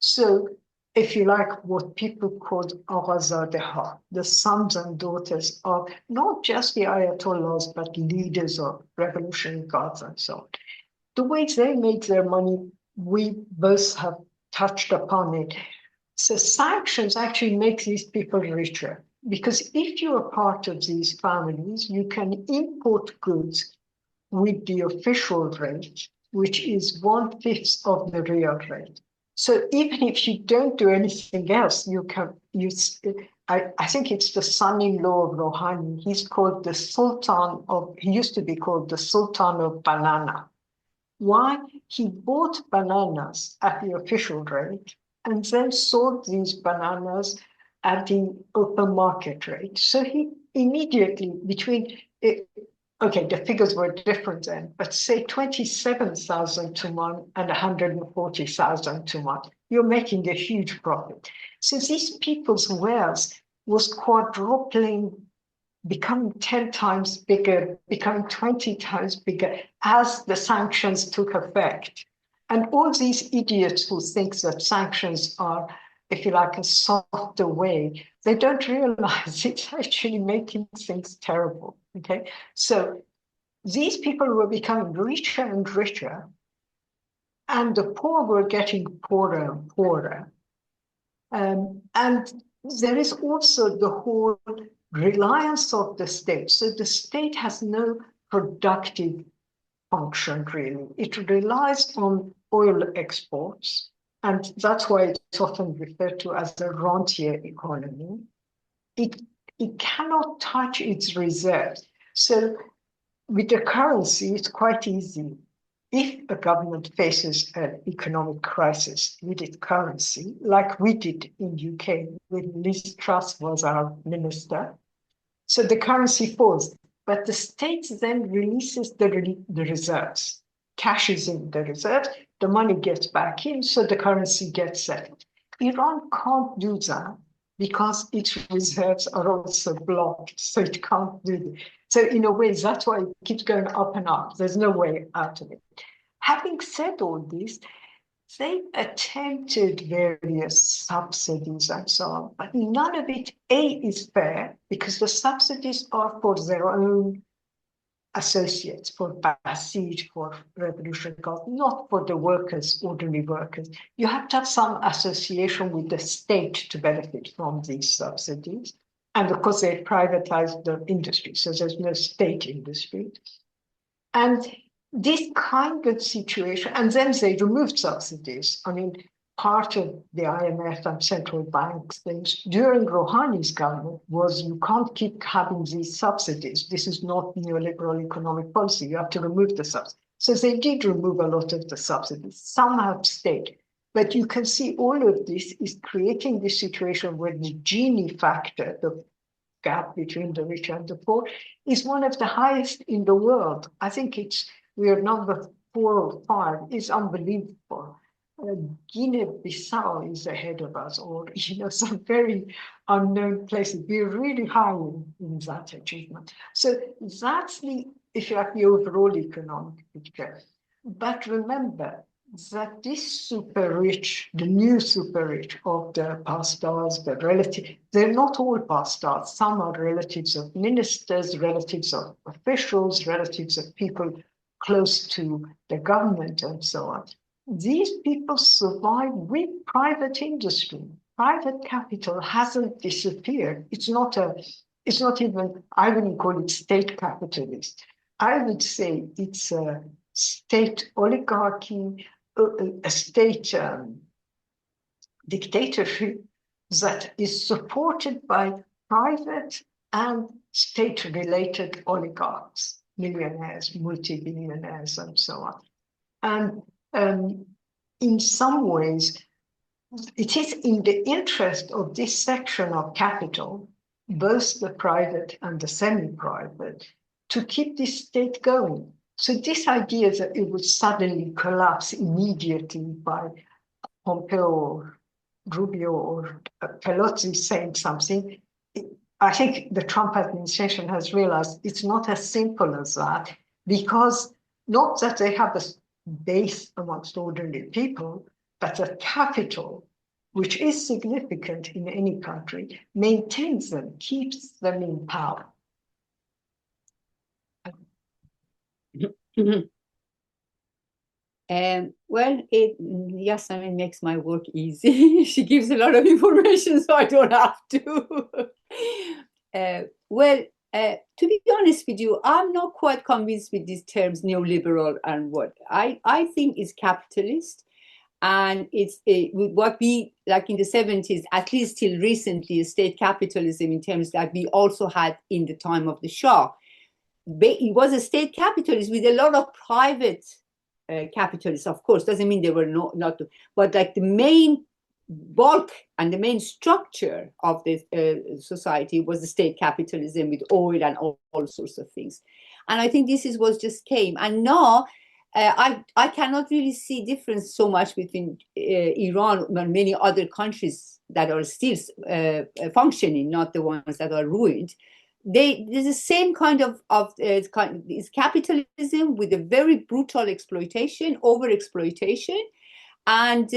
So if you like, what people called Aghazadeha, the sons and daughters of not just the Ayatollahs, but leaders of revolutionary guards and so on. The way they made their money, we both have touched upon it. So sanctions actually make these people richer, because if you are part of these families, you can import goods with the official rate, which is 1/5 of the real rate. So even if you don't do anything else, you can use. I think it's the son-in-law of Rouhani. He's called the Sultan of. He used to be called the Sultan of Banana. Why? He bought bananas at the official rate and then sold these bananas at the open market rate. So he immediately, okay, the figures were different then, but say 27,000 to one and 140,000 to one, you're making a huge profit. So these people's wealth was quadrupling, becoming 10 times bigger, becoming 20 times bigger as the sanctions took effect. And all these idiots who think that sanctions are, if you like, a softer way, they don't realize it's actually making things terrible, okay? So these people were becoming richer and richer, and the poor were getting poorer and poorer. And there is also the whole reliance of the state. So the state has no productive function, really. It relies on oil exports, and that's why it's often referred to as the rentier economy. It cannot touch its reserves. So with the currency, it's quite easy. If a government faces an economic crisis with its currency, like we did in UK when Liz Truss was our minister, so the currency falls, but the state then releases the reserves, cashes in the reserves, the money gets back in, so the currency gets settled. Iran can't do that because its reserves are also blocked, so it can't do it. So in a way, that's why it keeps going up and up. There's no way out of it. Having said all this, they attempted various subsidies and so on, but none of it, A, is fair, because the subsidies are for their own associates, for Basij, for Revolutionary Guard, not for the workers, ordinary workers. You have to have some association with the state to benefit from these subsidies. And of course, they privatized the industry, so there's no state industry. And this kind of situation, and then they removed subsidies. I mean, part of the IMF and central banks things during Rouhani's government was you can't keep having these subsidies. This is not neoliberal economic policy. You have to remove the subsidies. So they did remove a lot of the subsidies. Some have stayed. But you can see all of this is creating this situation where the Gini factor, the gap between the rich and the poor, is one of the highest in the world. I think we are number 4 or 5. It's unbelievable. Guinea-Bissau is ahead of us, or some very unknown places. We're really high in that achievement. So that's if you like, the overall economic picture. But remember that this super rich, the new super rich of the past stars, the relative, they're not all past stars. Some are relatives of ministers, relatives of officials, relatives of people close to the government and so on. These people survive with private industry. Private capital hasn't disappeared. It's not even, I wouldn't call it state capitalist. I would say it's a state oligarchy, a state dictatorship that is supported by private and state-related oligarchs, millionaires, multi-billionaires, and so on. And in some ways, it is in the interest of this section of capital, both the private and the semi-private, to keep this state going. So this idea that it would suddenly collapse immediately by Pompeo or Rubio or Pelosi saying something, I think the Trump administration has realized it's not as simple as that, because not that they have a base amongst ordinary people, but the capital, which is significant in any country, maintains them, keeps them in power. Well, Yassamine makes my work easy. She gives a lot of information, so I don't have to. To be honest with you, I'm not quite convinced with these terms neoliberal and what. I think is capitalist. And it's what we, like in the 70s, at least till recently, state capitalism in terms that we also had in the time of the Shah. It was a state capitalist with a lot of private capitalists, of course. Doesn't mean they were not, but like the main bulk and the main structure of the society was the state capitalism with oil and all sorts of things. And I think this is what just came. And now I cannot really see difference so much between Iran and many other countries that are still functioning, not the ones that are ruined. There's the same kind of is capitalism with a very brutal exploitation, over exploitation. And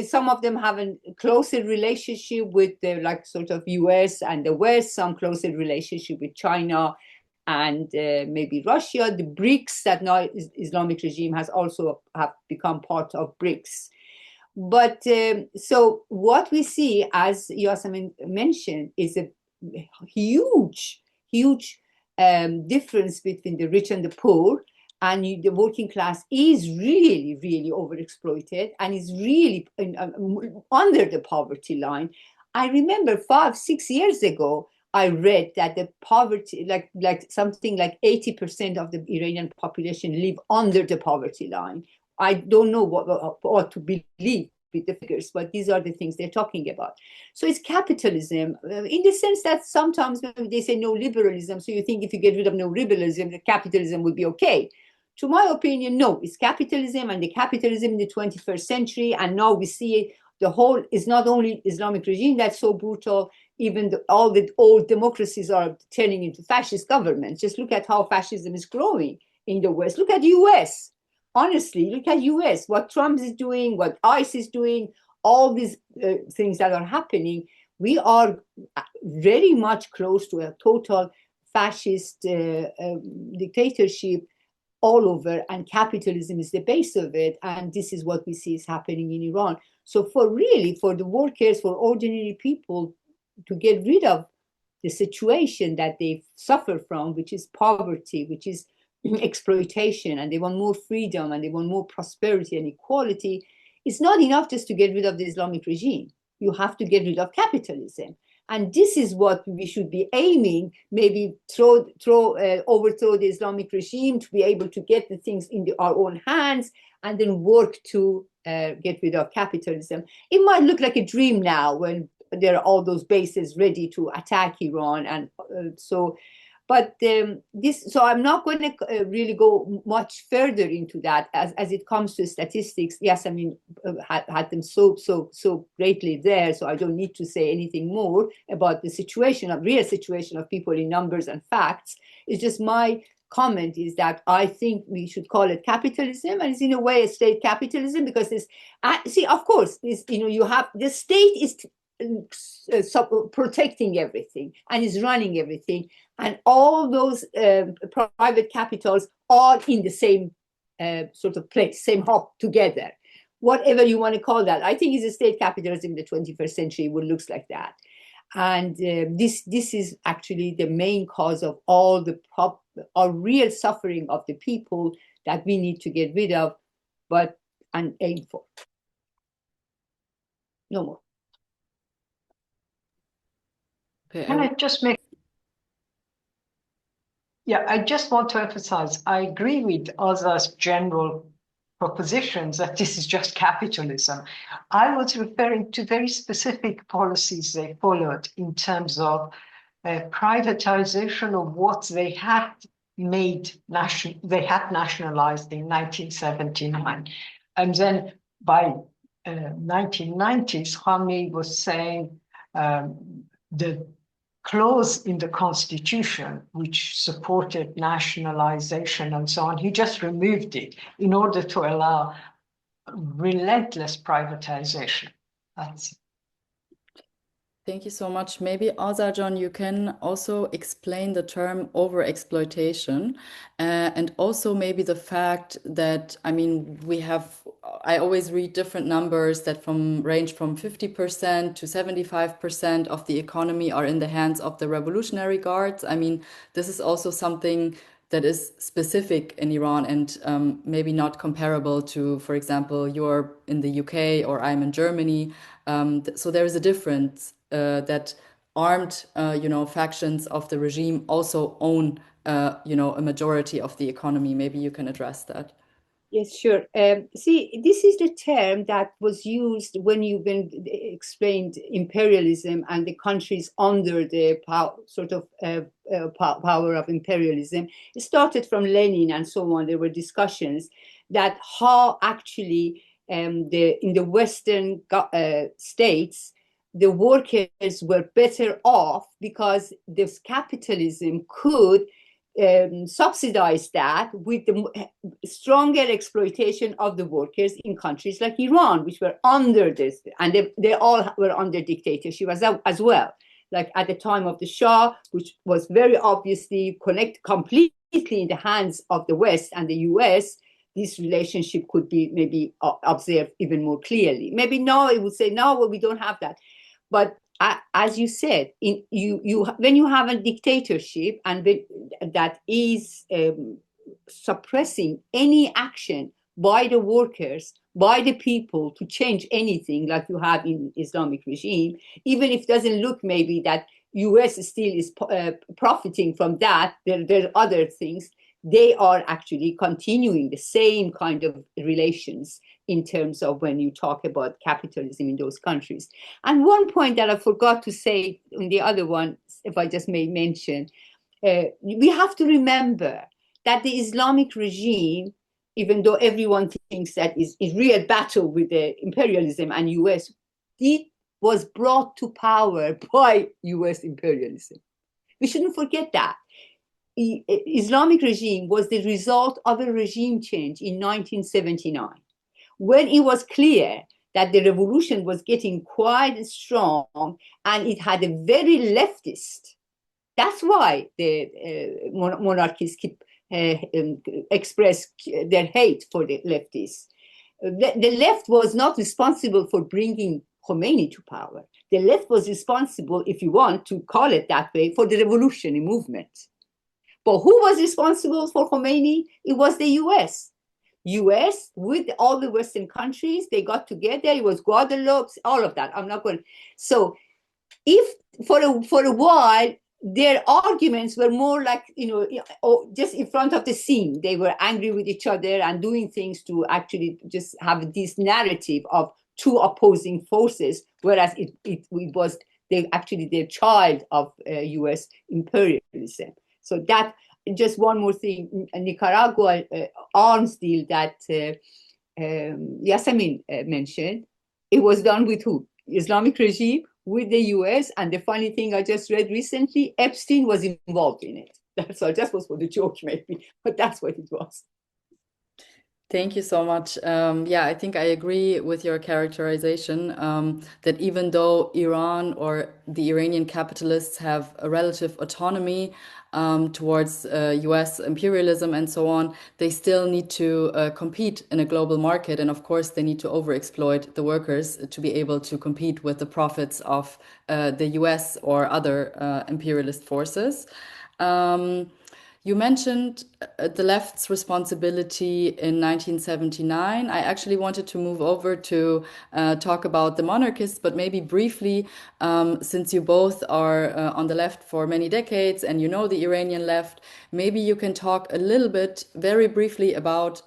some of them have a closer relationship with the like sort of US and the West, some closer relationship with China and maybe Russia. The BRICS, that now Islamic regime has also have become part of BRICS. But so what we see, as Yassamine mentioned, is a huge difference between the rich and the poor. And the working class is really, really overexploited and is really under the poverty line. I remember 5-6 years ago, I read that the poverty, like something like 80% of the Iranian population live under the poverty line. I don't know what to believe with the figures, but these are the things they're talking about. So it's capitalism in the sense that sometimes they say no liberalism. So you think if you get rid of no liberalism, the capitalism would be okay. To my opinion, no, it's capitalism, and the capitalism in the 21st century. And now we see the whole is not only Islamic regime that's so brutal, even all the old democracies are turning into fascist governments. Just look at how fascism is growing in the West. Look at the US. honestly, look at US, what Trump is doing, what ICE is doing, all these things that are happening. We are very much close to a total fascist dictatorship all over, and capitalism is the base of it. And this is what we see is happening in Iran. So for the workers, for ordinary people to get rid of the situation that they suffer from, which is poverty, which is exploitation, and they want more freedom and they want more prosperity and equality, it's not enough just to get rid of the Islamic regime. You have to get rid of capitalism. And this is what we should be aiming, maybe overthrow the Islamic regime to be able to get the things in our own hands, and then work to get rid of capitalism. It might look like a dream now when there are all those bases ready to attack Iran. And but so I'm not going to really go much further into that as it comes to statistics. Yassamine had them so greatly there, so I don't need to say anything more about the real situation of people in numbers and facts. It's just my comment is that I think we should call it capitalism, and it's in a way a state capitalism, because this, see, of course, this, you have the state is protecting everything and is running everything, and all those private capitals are in the same sort of place, same hub together, whatever you want to call that. I think it's a state capitalism in the 21st century would looks like that. And this is actually the main cause of all the real suffering of the people that we need to get rid of, and aim for. No more. Okay, Can I just make? Yeah, I just want to emphasize, I agree with Azar's general propositions that this is just capitalism. I was referring to very specific policies they followed in terms of privatization of what they had nationalized in 1979. And then by 1990s, Khamenei was saying the clause in the constitution which supported nationalization and so on, he just removed it in order to allow relentless privatization. That's it. Thank you so much. Maybe Azar, John, you can also explain the term overexploitation, and also maybe the fact that, I mean, I always read different numbers that range from 50% to 75% of the economy are in the hands of the Revolutionary Guards. I mean, this is also something that is specific in Iran, and maybe not comparable to, for example, you're in the UK or I'm in Germany. So there is a difference that armed, factions of the regime also own, a majority of the economy. Maybe you can address that. Yes, sure. See, this is the term that was used when you've been explained imperialism and the countries under the power of imperialism. It started from Lenin and so on. There were discussions that how actually in the Western states, the workers were better off because this capitalism could subsidize that with the stronger exploitation of the workers in countries like Iran, which were under this, and they all were under dictatorship as well. Like at the time of the Shah, which was very obviously completely in the hands of the West and the US, this relationship could be maybe observed even more clearly. Maybe now it would say, no, well, we don't have that. But as you said, when you have a dictatorship and that is suppressing any action by the workers, by the people to change anything, like you have in Islamic regime, even if it doesn't look maybe that US still is profiting from that, there are other things. They are actually continuing the same kind of relations in terms of when you talk about capitalism in those countries. And one point that I forgot to say in the other one, if I just may mention, we have to remember that the Islamic regime, even though everyone thinks that is real battle with the imperialism and US, it was brought to power by US imperialism. We shouldn't forget that. Islamic regime was the result of a regime change in 1979, when it was clear that the revolution was getting quite strong and it had a very leftist. That's why the monarchists keep express their hate for the leftists. The left was not responsible for bringing Khomeini to power. The left was responsible, if you want to call it that way, for the revolutionary movement. But who was responsible for Khomeini? It was the US. US with all the Western countries, they got together. It was Guadeloupe, all of that. I'm not going. So, if for a while their arguments were more like, just in front of the scene, they were angry with each other and doing things to actually just have this narrative of two opposing forces, whereas it was their child of US imperialism. So that, just one more thing, Nicaragua arms deal that Yassamine mentioned, it was done with who? Islamic regime, with the US. And the funny thing I just read recently, Epstein was involved in it. That's all, just was for the joke maybe, but that's what it was. Thank you so much. Yeah, I think I agree with your characterization that even though Iran or the Iranian capitalists have a relative autonomy towards US imperialism and so on, they still need to compete in a global market. And of course, they need to overexploit the workers to be able to compete with the profits of the US or other imperialist forces. You mentioned the left's responsibility in 1979. I actually wanted to move over to talk about the monarchists, but maybe briefly, since you both are on the left for many decades and you know the Iranian left, maybe you can talk a little bit, very briefly, about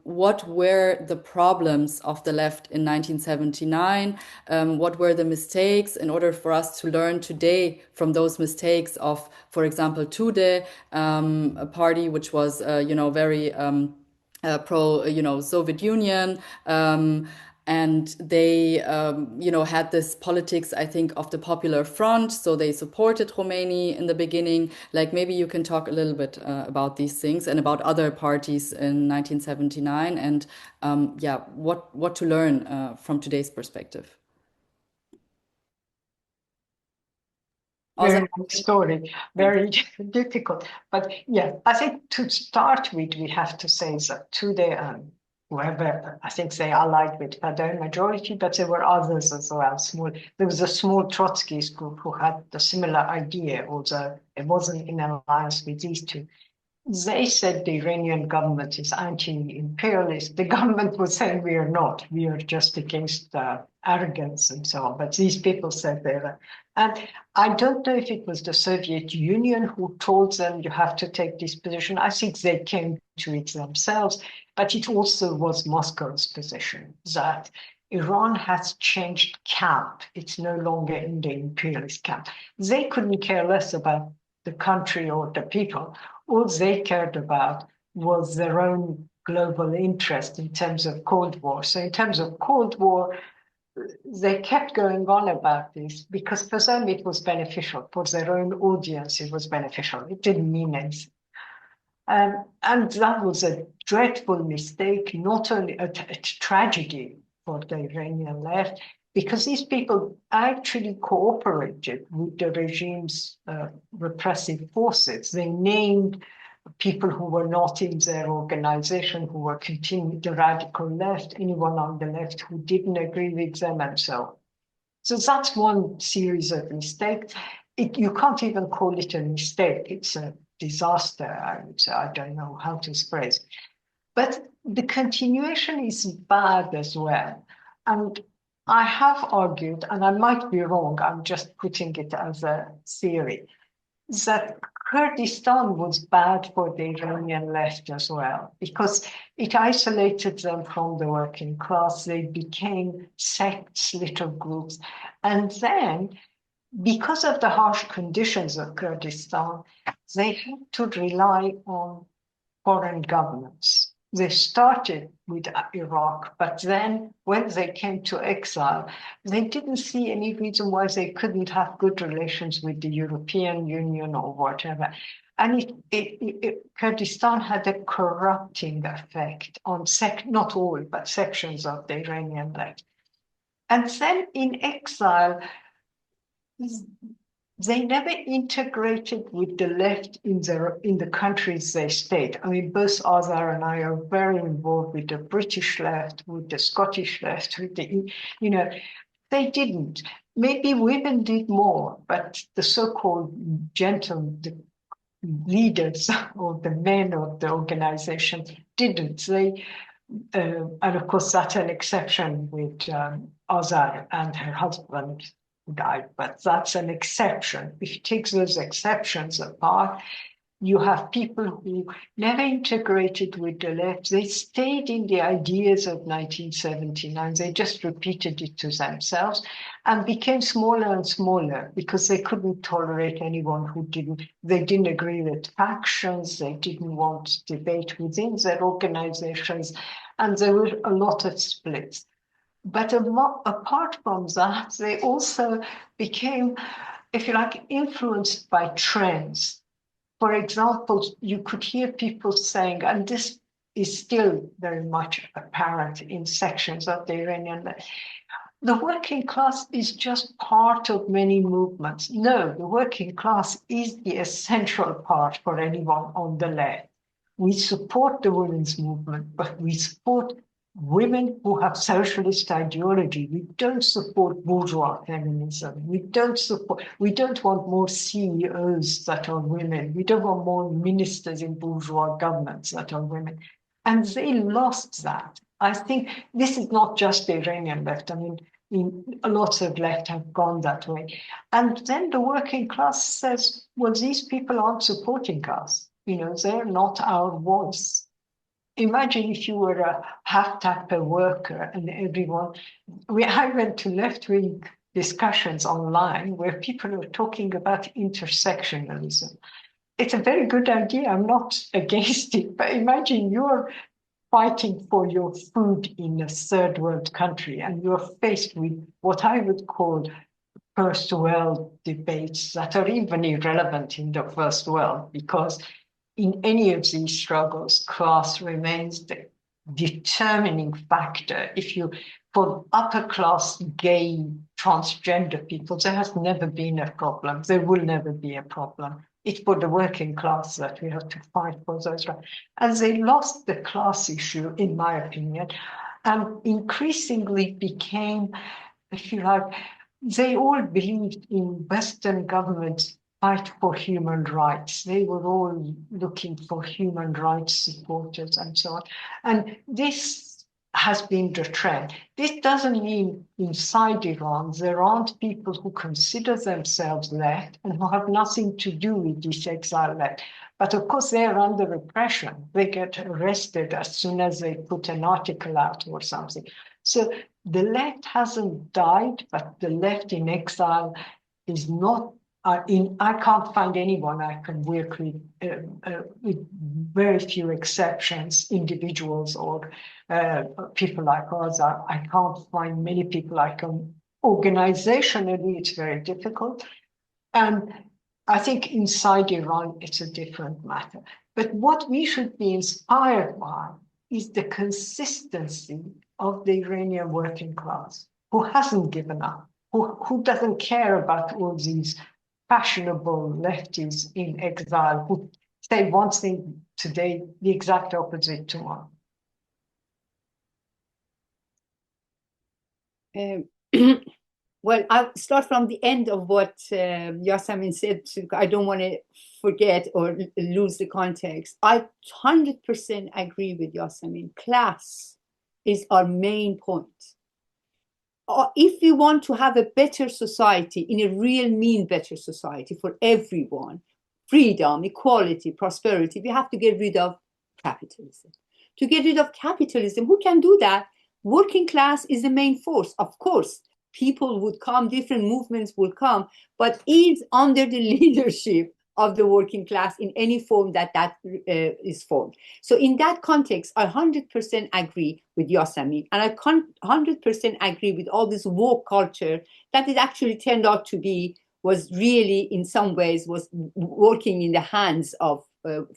what were the problems of the left in 1979, what were the mistakes, in order for us to learn today from those mistakes of, for example, Tudeh, a party which was, very pro, Soviet Union. And they, had this politics, I think, of the Popular Front. So they supported Khomeini in the beginning. Like, maybe you can talk a little bit about these things and about other parties in 1979 and, what to learn from today's perspective. Very good story, very difficult. But yeah, I think to start with, we have to say that today, whoever, I think they allied with Fadel majority, but there were others as well. There was a small Trotskyist group who had the similar idea, although it wasn't in alliance with these two. They said the Iranian government is anti-imperialist. The government was saying we are not. We are just against arrogance and so on. But these people said they were. And I don't know if it was the Soviet Union who told them you have to take this position. I think they came to it themselves. But it also was Moscow's position that Iran has changed camp. It's no longer in the imperialist camp. They couldn't care less about the country or the people. All they cared about was their own global interest in terms of Cold War. So in terms of Cold War, they kept going on about this because for them it was beneficial. For their own audience, it was beneficial. It didn't mean anything. And that was a dreadful mistake, not only a tragedy for the Iranian left, because these people actually cooperated with the regime's repressive forces. They named people who were not in their organization, who were continuing the radical left, anyone on the left who didn't agree with them, and so on. So that's one series of mistakes. You can't even call it a mistake. It's a disaster, I would say. I don't know how to phrase it. But the continuation is bad as well. And I have argued, and I might be wrong, I'm just putting it as a theory, that Kurdistan was bad for the Iranian left as well, because it isolated them from the working class. They became sects, little groups. And then, because of the harsh conditions of Kurdistan, they had to rely on foreign governments. They started with Iraq, but then when they came to exile, they didn't see any reason why they couldn't have good relations with the European Union or whatever. And Kurdistan had a corrupting effect on not all, but sections of the Iranian left. And then in exile, they never integrated with the left in the countries they stayed. I mean, both Azar and I are very involved with the British left, with the Scottish left, with the, they didn't. Maybe women did more, but the so-called the leaders or the men of the organization didn't. And of course, that's an exception with Azar and her husband died, but that's an exception. If you take those exceptions apart, you have people who never integrated with the left. They stayed in the ideas of 1979. They just repeated it to themselves and became smaller and smaller because they couldn't tolerate anyone they didn't agree with factions. They didn't want debate within their organizations. And there were a lot of splits. But apart from that, they also became, if you like, influenced by trends. For example, you could hear people saying, and this is still very much apparent in sections of the Iranian left, the working class is just part of many movements. No, the working class is the essential part for anyone on the left. We support the women's movement, but we support women who have socialist ideology. We don't support bourgeois feminism. We don't want more CEOs that are women. We don't want more ministers in bourgeois governments that are women. And they lost that. I think this is not just the Iranian left. I mean, lots of left have gone that way. And then the working class says, well, these people aren't supporting us. They're not our voice. Imagine if you were a half-tapper worker and I went to left-wing discussions online where people were talking about intersectionalism. It's a very good idea. I'm not against it, but imagine you're fighting for your food in a third world country and you're faced with what I would call first world debates that are even irrelevant in the first world, because in any of these struggles, class remains the determining factor. For upper class, gay, transgender people, there has never been a problem. There will never be a problem. It's for the working class that we have to fight for those rights. And they lost the class issue, in my opinion, and increasingly became, if you like, they all believed in Western governments fight for human rights. They were all looking for human rights supporters and so on. And this has been the trend. This doesn't mean inside Iran there aren't people who consider themselves left and who have nothing to do with this exile left. But of course, they are under repression. They get arrested as soon as they put an article out or something. So the left hasn't died, but the left in exile is not. I can't find anyone I can work with very few exceptions, individuals or people like Azar. I can't find many people I can. Organizationally, it's very difficult. And I think inside Iran, it's a different matter. But what we should be inspired by is the consistency of the Iranian working class, who hasn't given up, who doesn't care about all these fashionable lefties in exile who say one thing today, the exact opposite tomorrow. Well, I'll start from the end of what Yassamine said. I don't want to forget or lose the context. I 100% agree with Yassamine. Class is our main point. If we want to have a better society, in a real mean better society for everyone, freedom, equality, prosperity, we have to get rid of capitalism. To get rid of capitalism, who can do that? Working class is the main force. Of course, people would come, different movements will come, but it's under the leadership of the working class in any form that is formed. So in that context, I 100% agree with Yassamine, and I 100% agree with all this woke culture that it actually turned out to be was really, in some ways, was working in the hands of,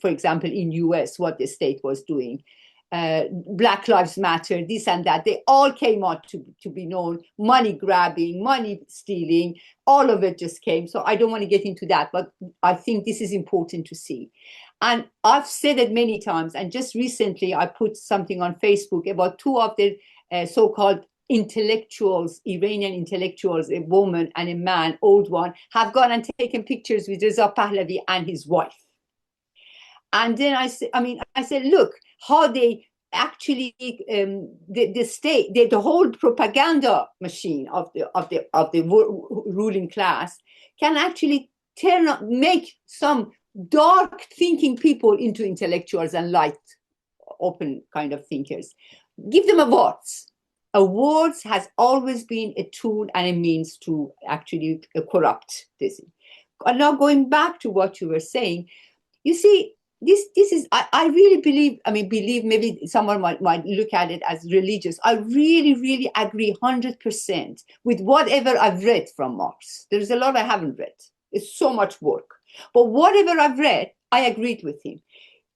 for example, in US, what the state was doing. Black Lives Matter, this and that, they all came out to be known, money grabbing, money stealing, all of it just came. So I don't want to get into that, but I think this is important to see. And I've said it many times, and just recently I put something on Facebook about two of the so-called intellectuals, Iranian intellectuals, a woman and a man, old one, have gone and taken pictures with Reza Pahlavi and his wife. And then I said, look, how they actually, the state, the whole propaganda machine of the ruling class can actually make some dark thinking people into intellectuals and light, open kind of thinkers. Give them awards. Awards has always been a tool and a means to actually corrupt this. And now going back to what you were saying, you see, this is, I really believe, maybe someone might look at it as religious. I really, really agree 100% with whatever I've read from Marx. There's a lot I haven't read. It's so much work. But whatever I've read, I agreed with him.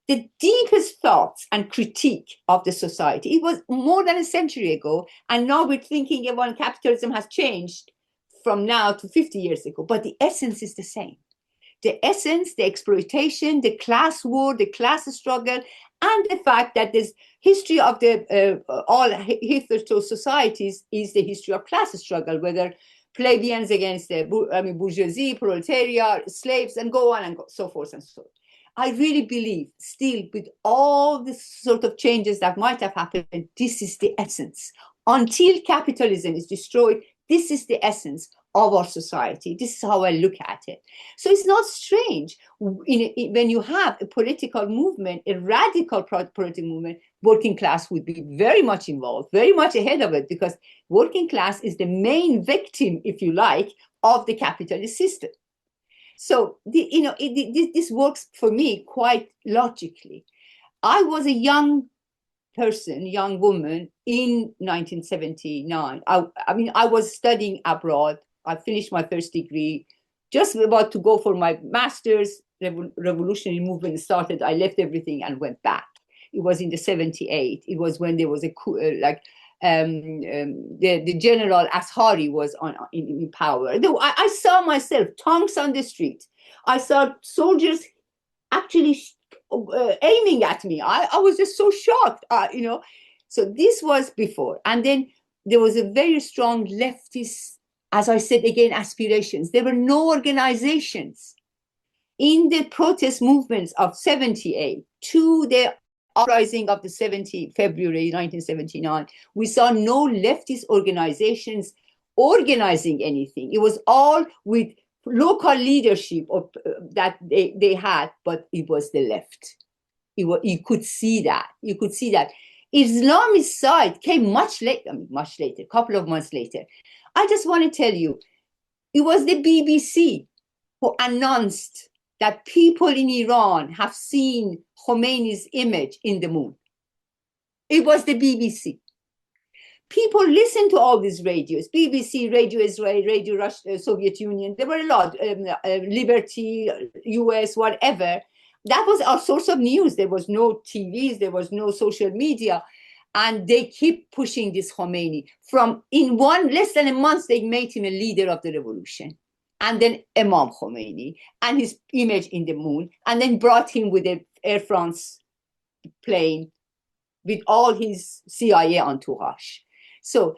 The deepest thoughts and critique of the society, it was more than a century ago, and now we're thinking about capitalism has changed from now to 50 years ago, but the essence is the same. The essence, the exploitation, the class war, the class struggle, and the fact that this history of the all hitherto societies is the history of class struggle, whether plebeians against the bourgeoisie, proletariat, slaves, and go on and so forth and so on. I really believe still with all the sort of changes that might have happened, this is the essence. Until capitalism is destroyed, this is the essence of our society. This is how I look at it. So it's not strange when you have a political movement, a radical political movement, working class would be very much involved, very much ahead of it, because working class is the main victim, if you like, of the capitalist system. So this works for me quite logically. I was a young person, young woman in 1979. I was studying abroad. I finished my first degree, just about to go for my master's. Revolutionary movement started. I left everything and went back. It was in the 78. It was when there was a coup, the general Azar was in power. I saw myself, tanks on the street. I saw soldiers actually aiming at me. I was just so shocked, So this was before. And then there was a very strong leftist, as I said again, aspirations. There were no organizations in the protest movements of 78 to the uprising of the February 1979. We saw no leftist organizations organizing anything. It was all with local leadership that they had, but it was the left. You could see that. You could see that. Islamist side came much later, a couple of months later. I just want to tell you, it was the BBC who announced that people in Iran have seen Khomeini's image in the moon. It was the BBC. People listened to all these radios, BBC, Radio Israel, Radio Russia, Soviet Union. There were a lot, Liberty, US, whatever. That was our source of news. There was no TVs, there was no social media. And they keep pushing this Khomeini. In less than a month, they made him a leader of the revolution. And then Imam Khomeini and his image in the moon, and then brought him with an Air France plane with all his CIA entourage. So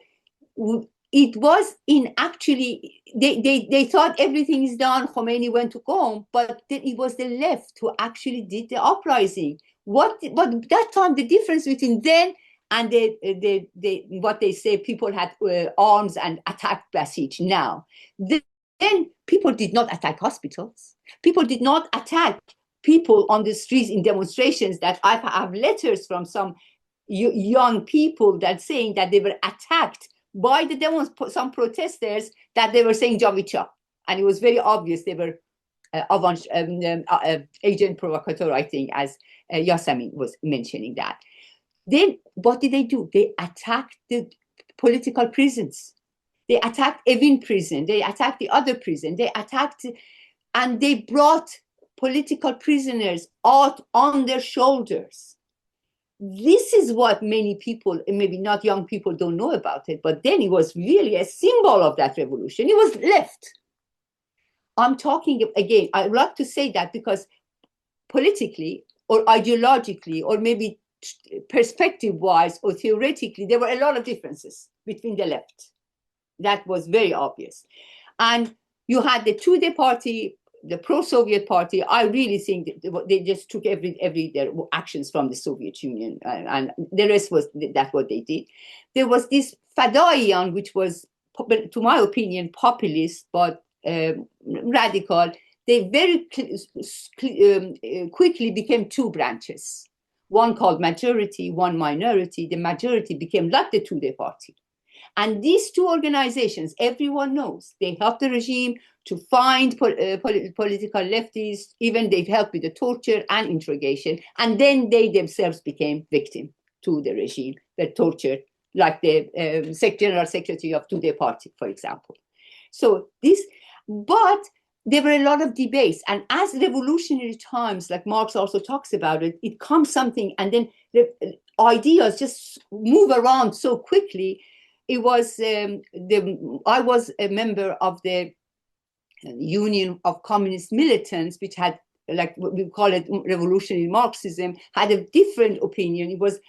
it was they thought everything is done, Khomeini went to home, but then it was the left who actually did the uprising. But that time, the difference between then and what they say, people had arms and attacked Basij now. Then people did not attack hospitals. People did not attack people on the streets in demonstrations. That I have letters from some young people that saying that they were attacked by the some protesters, that they were saying Javicha. And it was very obvious they were agent provocateur, I think, as Yassamine was mentioning that. Then what did they do? They attacked the political prisons. They attacked Evin prison. They attacked the other prison. They attacked, and they brought political prisoners out on their shoulders. This is what many people, maybe not young people, don't know about it, but then it was really a symbol of that revolution. It was left. I'm talking, again, I like to say that because politically or ideologically or maybe perspective-wise or theoretically, there were a lot of differences between the left. That was very obvious. And you had the Tudeh party, the pro-Soviet party. I really think they just took their actions from the Soviet Union, and the rest was that's what they did. There was this Fadayan, which was, to my opinion, populist but radical. They very quickly became two branches. One called majority, one minority. The majority became like the Tudeh party. And these two organizations, everyone knows, they helped the regime to find political leftists, even they helped with the torture and interrogation. And then they themselves became victim to the regime, the torture, like the General Secretary of Tudeh party, for example. So this, but there were a lot of debates. And as revolutionary times, like Marx also talks about it, it comes something, and then the ideas just move around so quickly. It was, I was a member of the Union of Communist Militants, which had, like we call it revolutionary Marxism, had a different opinion. It was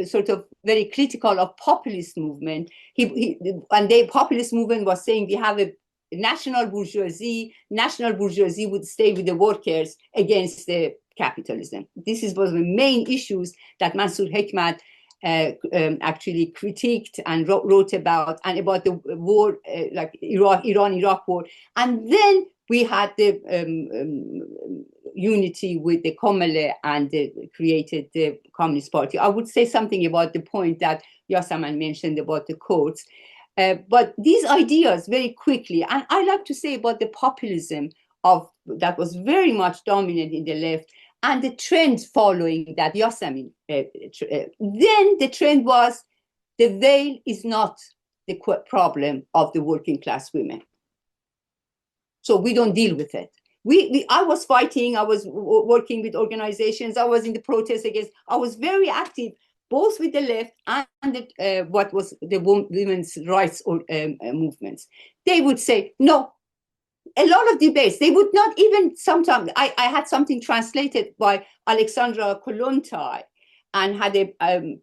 sort of very critical of populist movement. And the populist movement was saying we have a national bourgeoisie would stay with the workers against the capitalism. This is one of the main issues that Mansour Hekmat actually critiqued and wrote about, and about the war, like Iran-Iraq war. And then we had the unity with the Komele and created the Communist Party. I would say something about the point that Yassamine mentioned about the courts. But these ideas very quickly, and I like to say about the populism that was very much dominant in the left, and the trend following that Yassamine, then the trend was the veil is not the problem of the working class women. So we don't deal with it. I was fighting, I was working with organizations, I was in the protests against, I was very active, both with the left and what was the women's rights movements. They would say, no, a lot of debates. They would not even sometimes, I had something translated by Alexandra Kollontai and had a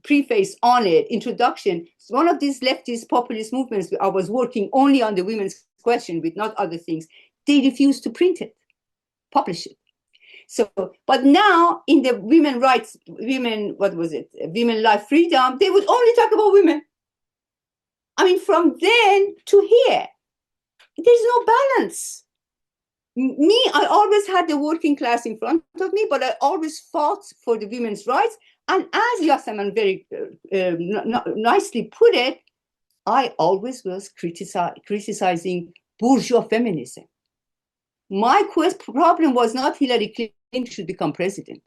preface on it, introduction. It's one of these leftist populist movements. I was working only on the women's question with not other things. They refused to print it, publish it. So, but now in the women rights, women life freedom, they would only talk about women. I mean, from then to here, there's no balance. Me, I always had the working class in front of me, but I always fought for the women's rights. And as Yassamine very nicely put it, I always was criticizing bourgeois feminism. My problem was not Hillary Clinton should become president,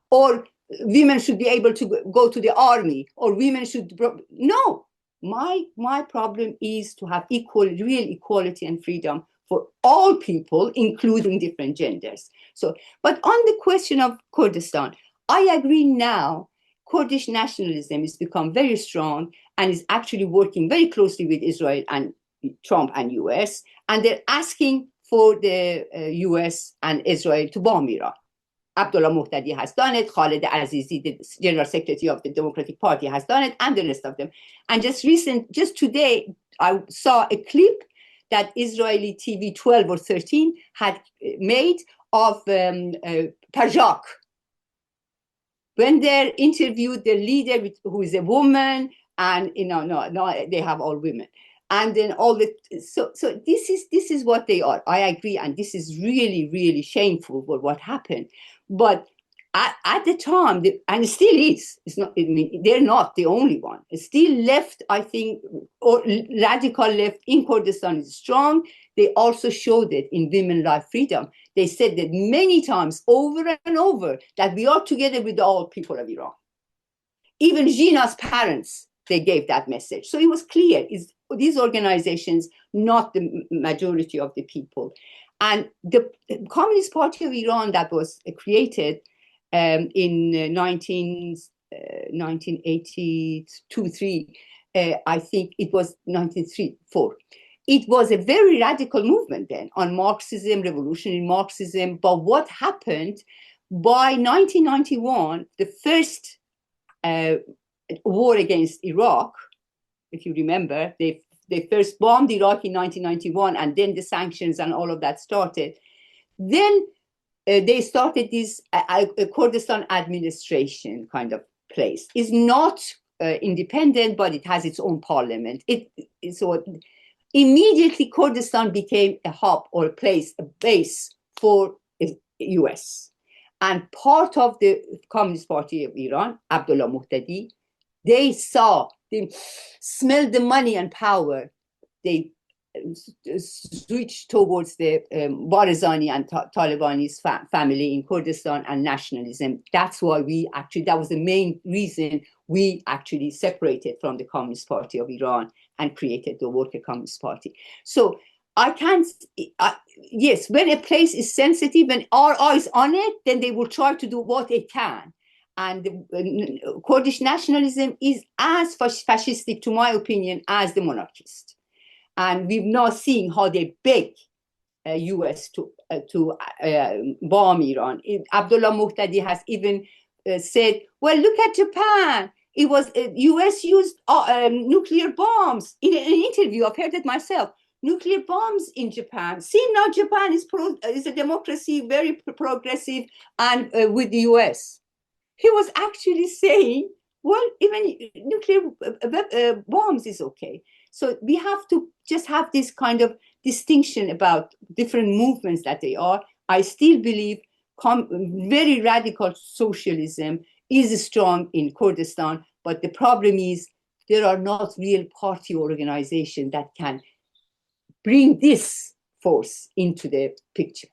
or women should be able to go to the army, or women should, no. My problem is to have real equality and freedom for all people, including different genders. So, but on the question of Kurdistan, I agree now, Kurdish nationalism has become very strong and is actually working very closely with Israel and Trump and US, and they're asking for the US and Israel to bomb Iran. Abdullah Muhtadi has done it, Khaled Azizi, the General Secretary of the Democratic Party, has done it, and the rest of them. And just today, I saw a clip that Israeli TV 12 or 13 had made of Pajak, when they interviewed the leader, who is a woman, and no, they have all women. And then all the so this is what they are. I agree, and this is really, really shameful for what happened. But at the time, and it still is. It's not. I mean, they're not the only one. It's still left, I think, or radical left in Kurdistan is strong. They also showed it in Women Life Freedom. They said that many times, over and over, that we are together with all people of Iran. Even Gina's parents, they gave that message. So it was clear, is these organizations, not the majority of the people. And the Communist Party of Iran that was created in 1982-3, I think it was 1903-4. It was a very radical movement then on Marxism, revolutionary Marxism. But what happened by 1991, the first war against Iraq, if you remember, they first bombed Iraq in 1991, and then the sanctions and all of that started. Then they started this Kurdistan administration kind of place. It's not independent, but it has its own parliament. So immediately Kurdistan became a hub or a place, a base for the US. And part of the Communist Party of Iran, Abdullah Muhtadi, they smelled the money and power. They switched towards the Barzani and Talibanese family in Kurdistan and nationalism. That's why that was the main reason we actually separated from the Communist Party of Iran and created the Worker Communist Party. So yes, when a place is sensitive and our eyes on it, then they will try to do what they can. And Kurdish nationalism is as fascistic, to my opinion, as the monarchist. And we've now seen how they beg US to bomb Iran. Abdullah Muhtadi has even said, well, look at Japan. It was US used nuclear bombs. In an interview, I've heard it myself. Nuclear bombs in Japan. See, now Japan is a democracy, very progressive, and with the US. He was actually saying, well, even nuclear bombs is okay. So we have to just have this kind of distinction about different movements that they are. I still believe very radical socialism is strong in Kurdistan, but the problem is there are not real party organizations that can bring this force into the picture.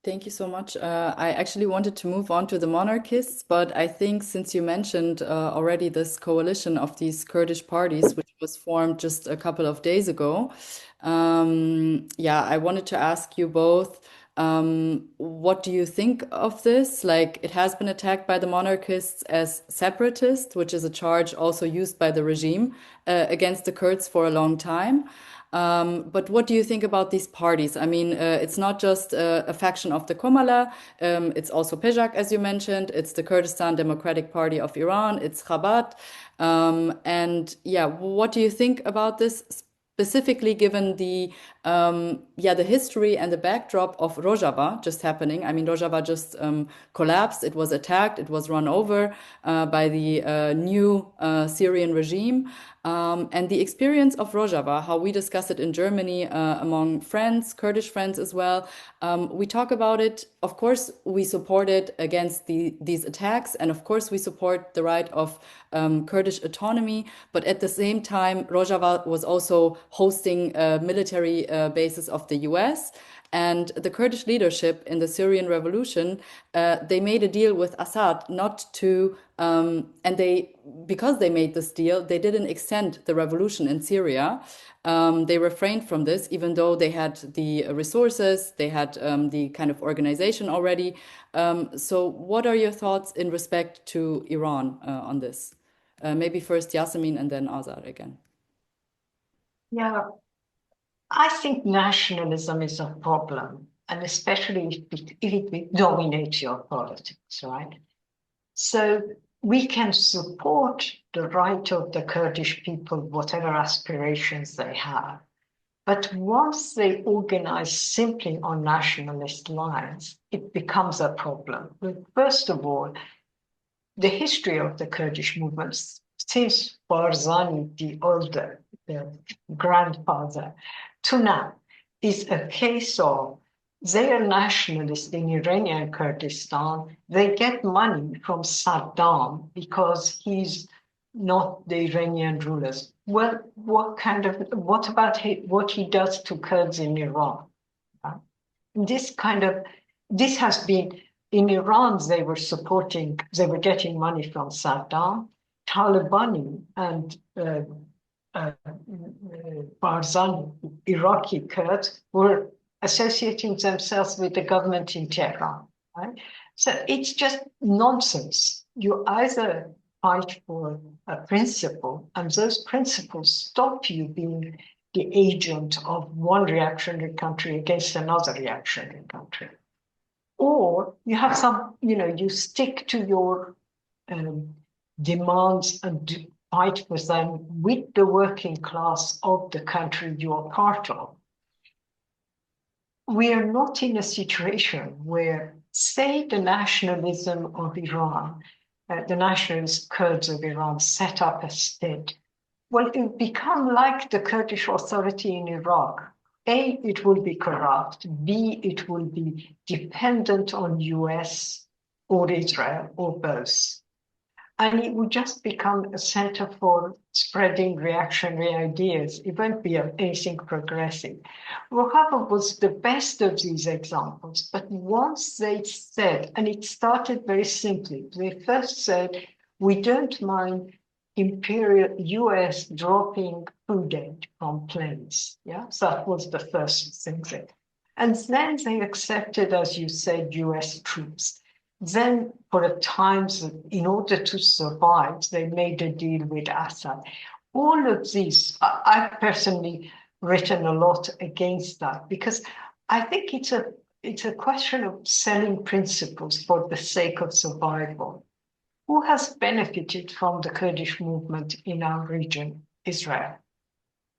Thank you so much. I actually wanted to move on to the monarchists, but I think since you mentioned already this coalition of these Kurdish parties, which was formed just a couple of days ago, I wanted to ask you both, what do you think of this? Like, it has been attacked by the monarchists as separatist, which is a charge also used by the regime against the Kurds for a long time. But what do you think about these parties? I mean, it's not just a faction of the Komala, it's also PEJAK, as you mentioned, it's the Kurdistan Democratic Party of Iran, it's Chabad. What do you think about this, specifically given the history and the backdrop of Rojava just happening? I mean, Rojava just collapsed, it was attacked, it was run over by the new Syrian regime. And the experience of Rojava, how we discuss it in Germany among friends, Kurdish friends as well, we talk about it. Of course, we support it against these attacks, and of course, we support the right of Kurdish autonomy. But at the same time, Rojava was also hosting military bases of the US. And the Kurdish leadership in the Syrian revolution, they made a deal with Assad not to, because they made this deal, they didn't extend the revolution in Syria. They refrained from this, even though they had the resources, they had the kind of organization already. So what are your thoughts in respect to Iran on this? Maybe first Yassamine and then Azar again. Yeah, I think nationalism is a problem, and especially if it dominates your politics, right? So we can support the right of the Kurdish people, whatever aspirations they have. But once they organize simply on nationalist lines, it becomes a problem. First of all, the history of the Kurdish movements since Barzani, the older, the grandfather, to now is a case of they are nationalists in Iranian Kurdistan. They get money from Saddam because he's not the Iranian rulers. Well, what about what he does to Kurds in Iran? This has been, in Iran, they were getting money from Saddam. Talibani and Barzani, Iraqi Kurds, were associating themselves with the government in Tehran. Right? So it's just nonsense. You either fight for a principle, and those principles stop you being the agent of one reactionary country against another reactionary country. Or you have some, you stick to your demands and fight for them with the working class of the country you are part of. We are not in a situation where, say, the nationalism of Iran, the nationalist Kurds of Iran set up a state. Well, it will become like the Kurdish Authority in Iraq. A, it will be corrupt. B, it will be dependent on US or Israel or both. And it would just become a center for spreading reactionary ideas. It won't be anything progressive. Rojava was the best of these examples, but once they said, and it started very simply, they first said, we don't mind imperial US dropping food aid from planes. Yeah, so that was the first thing. And then they accepted, as you said, US troops. Then, for a time, in order to survive, they made a deal with Azar. All of these, I've personally written a lot against that because I think it's a question of selling principles for the sake of survival. Who has benefited from the Kurdish movement in our region? Israel.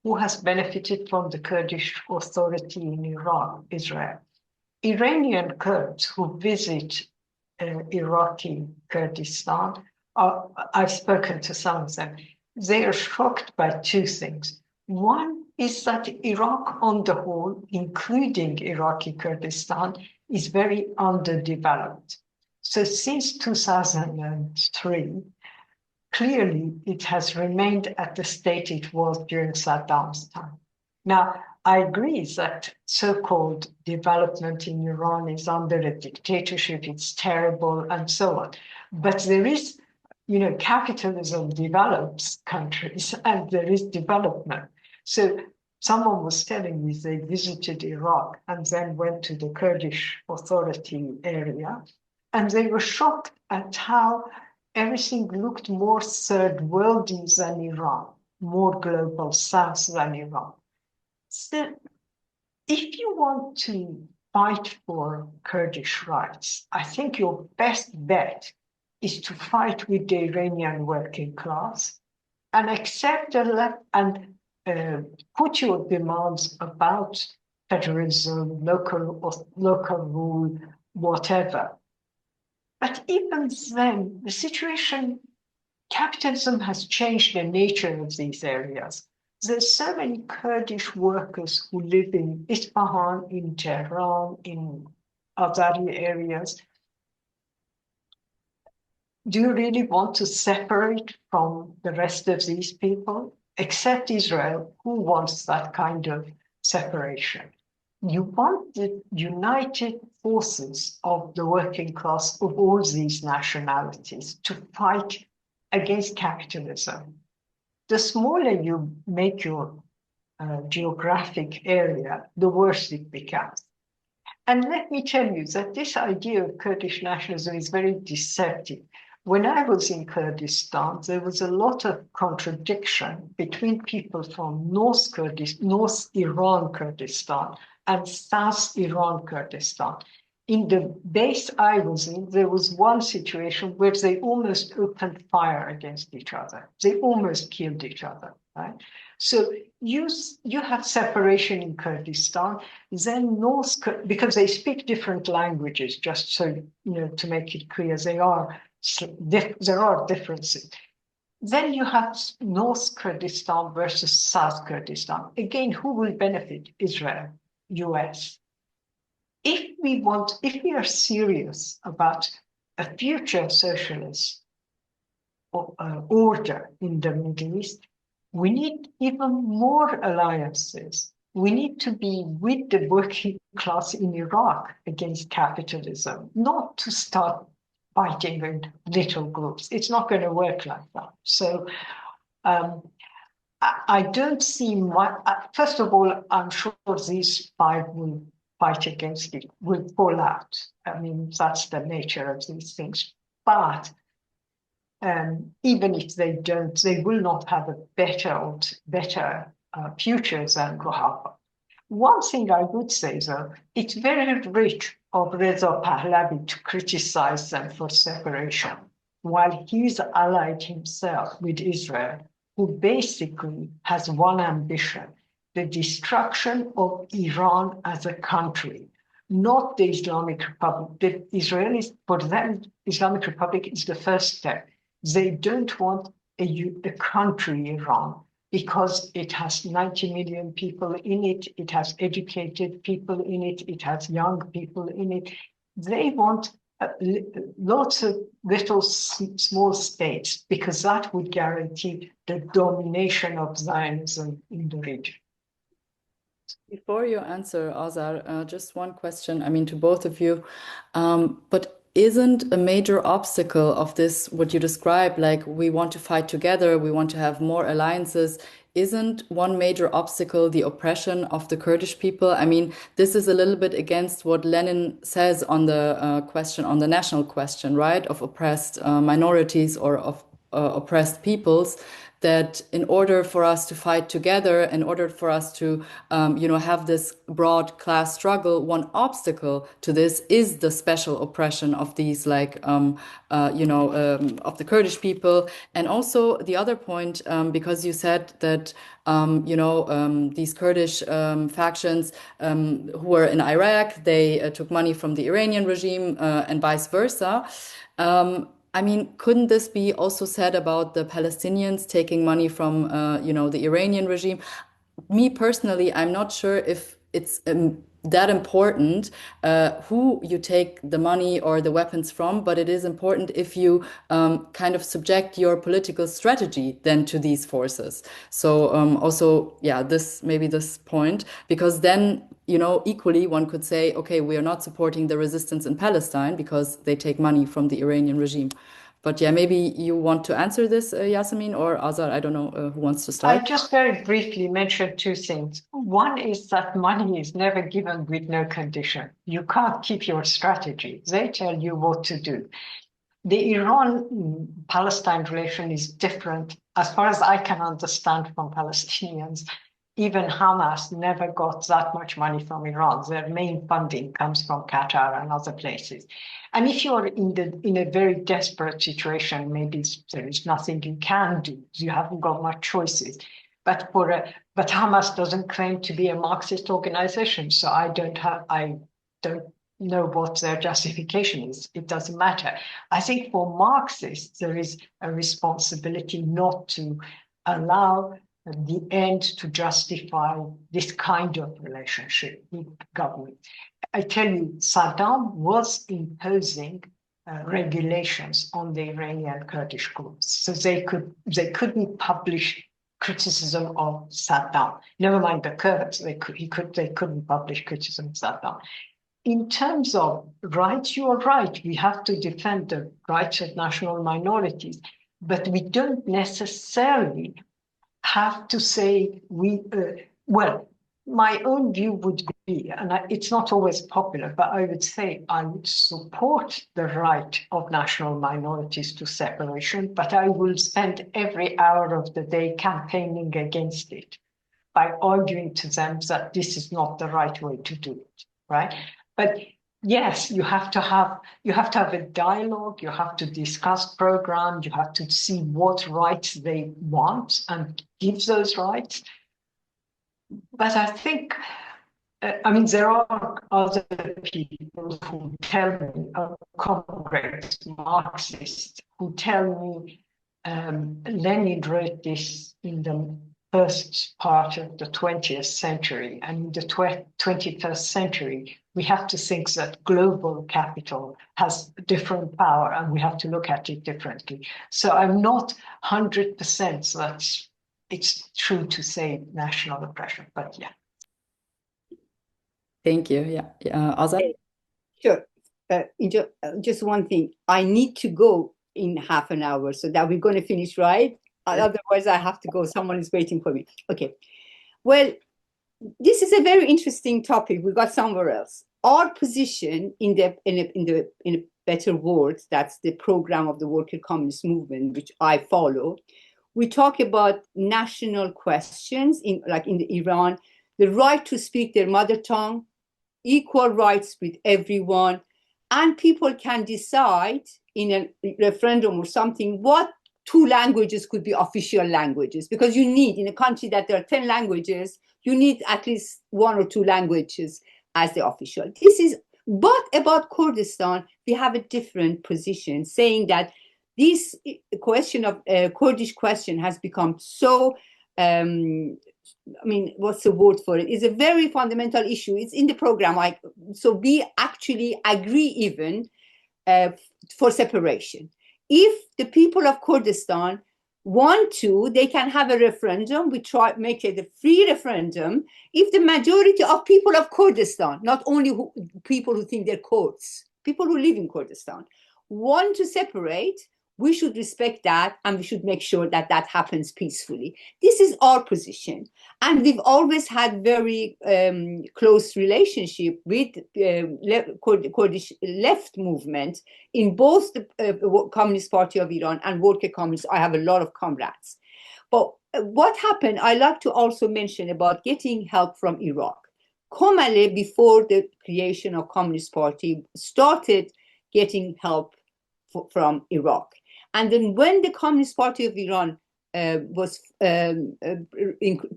Who has benefited from the Kurdish Authority in Iran? Israel. Iranian Kurds who visit Iraqi Kurdistan, I've spoken to some of them, they are shocked by two things. One is that Iraq on the whole, including Iraqi Kurdistan, is very underdeveloped. So since 2003, clearly it has remained at the state it was during Saddam's time. Now, I agree that so-called development in Iran is under a dictatorship, it's terrible, and so on. But there is, capitalism develops countries and there is development. So someone was telling me they visited Iraq and then went to the Kurdish Authority area, and they were shocked at how everything looked more third worldly than Iran, more global south than Iran. So if you want to fight for Kurdish rights, I think your best bet is to fight with the Iranian working class and accept and put your demands about federalism, local rule, whatever. But even then, the situation, capitalism has changed the nature of these areas. There's so many Kurdish workers who live in Isfahan, in Tehran, in Azari areas. Do you really want to separate from the rest of these people? Except Israel, who wants that kind of separation? You want the united forces of the working class of all these nationalities to fight against capitalism. The smaller you make your geographic area, the worse it becomes. And let me tell you that this idea of Kurdish nationalism is very deceptive. When I was in Kurdistan, there was a lot of contradiction between people from North Iran Kurdistan and South Iran Kurdistan. In the base I was in, there was one situation where they almost opened fire against each other. They almost killed each other, right? So you have separation in Kurdistan, then because they speak different languages, just so, to make it clear, there are differences. Then you have North Kurdistan versus South Kurdistan. Again, who will benefit? Israel, US. If we are serious about a future socialist order in the Middle East, we need even more alliances. We need to be with the working class in Iraq against capitalism, not to start fighting in little groups. It's not going to work like that. So I don't see much. First of all, I'm sure these five will fight against it, will fall out. I mean, that's the nature of these things. But even if they don't, they will not have a better future than Rohaba. One thing I would say, though, it's very rich of Reza Pahlavi to criticize them for separation, while he's allied himself with Israel, who basically has one ambition: the destruction of Iran as a country, not the Islamic Republic. The Israelis, for them, Islamic Republic is the first step. They don't want a country, Iran, because it has 90 million people in it, it has educated people in it, it has young people in it. They want lots of little small states, because that would guarantee the domination of Zionism in the region. Before you answer, Azar, just one question, I mean, to both of you. But isn't a major obstacle of this what you describe, like we want to fight together, we want to have more alliances, isn't one major obstacle the oppression of the Kurdish people? I mean, this is a little bit against what Lenin says on the question, on the national question, right, of oppressed minorities or of oppressed peoples, that in order for us to fight together, in order for us to, have this broad class struggle, one obstacle to this is the special oppression of these, of the Kurdish people. And also the other point, because you said that, these Kurdish factions who were in Iraq, they took money from the Iranian regime and vice versa. I mean, couldn't this be also said about the Palestinians taking money from, the Iranian regime? Me personally, I'm not sure if it's that important who you take the money or the weapons from, but it is important if you kind of subject your political strategy then to these forces. So also, yeah, this point, because then, equally one could say, okay, we are not supporting the resistance in Palestine because they take money from the Iranian regime. But yeah, maybe you want to answer this, Yassamine or Azar. I don't know who wants to I start. just very briefly mentioned two things. One is that money is never given with no condition. You can't keep your strategy. They tell you what to do. The Iran-Palestine relation is different, as far as I can understand from Palestinians. Even Hamas never got that much money from Iran. Their main funding comes from Qatar and other places. And if you're in a very desperate situation, maybe there is nothing you can do. You haven't got much choices. But Hamas doesn't claim to be a Marxist organization, so I don't know what their justification is. It doesn't matter. I think for Marxists, there is a responsibility not to allow the end to justify this kind of relationship with government. I tell you, Saddam was imposing regulations on the Iranian Kurdish groups, so they couldn't publish criticism of Saddam. Never mind the Kurds; they couldn't publish criticism of Saddam. In terms of rights, you are right. We have to defend the rights of national minorities, but we don't necessarily have to say my own view would be, and it's not always popular, but I would say I would support the right of national minorities to separation, but I will spend every hour of the day campaigning against it by arguing to them that this is not the right way to do it, right? But yes, you have to have a dialogue, you have to discuss programs, you have to see what rights they want and give those rights. But I think, there are other people who tell me, comrades, Marxists, who tell me Lenin wrote this in the first part of the 20th century, and in the 21st century, we have to think that global capital has different power, and we have to look at it differently. So I'm not 100% that it's true to say national oppression, but yeah. Thank you. Yeah. Azar? Sure. just one thing. I need to go in half an hour so that we're going to finish, right? Otherwise, I have to go. Someone is waiting for me. Okay. Well, this is a very interesting topic. We got somewhere else. Our position in a better world, that's the program of the Worker Communist Movement, which I follow. We talk about national questions in Iran, the right to speak their mother tongue, equal rights with everyone, and people can decide in a referendum or something what two languages could be official languages, because you need, in a country that there are 10 languages, you need at least one or two languages as the official. But about Kurdistan, we have a different position, saying that this question of Kurdish question has become so, what's the word for it? It's a very fundamental issue. It's in the program. So we actually agree even for separation. If the people of Kurdistan want to, they can have a referendum. We make it a free referendum. If the majority of people of Kurdistan, not only people who think they're Kurds, people who live in Kurdistan, want to separate, we should respect that, and we should make sure that that happens peacefully. This is our position. And we've always had very close relationship with Kurdish left movement in both the Communist Party of Iran and Worker Communists. I have a lot of comrades. But what happened, I like to also mention about getting help from Iraq. Komale, before the creation of Communist Party, started getting help from Iraq. And then when the Communist Party of Iran was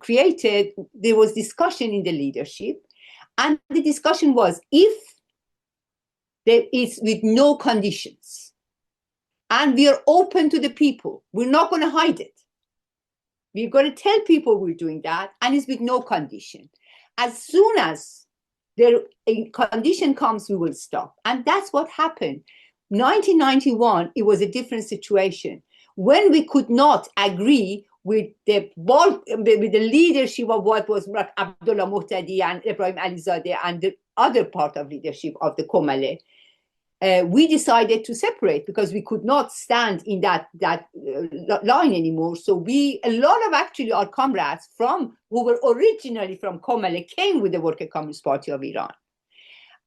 created, there was discussion in the leadership. And the discussion was, if there is with no conditions, and we are open to the people, we're not going to hide it. We're going to tell people we're doing that, and it's with no condition. As soon as a condition comes, we will stop. And that's what happened. 1991, it was a different situation. When we could not agree with the leadership of what was Abdullah Muhtadi and Ibrahim Alizadeh and the other part of leadership of the Komale, we decided to separate because we could not stand in that line anymore. So a lot of actually our comrades who were originally from Komale came with the Worker Communist Party of Iran.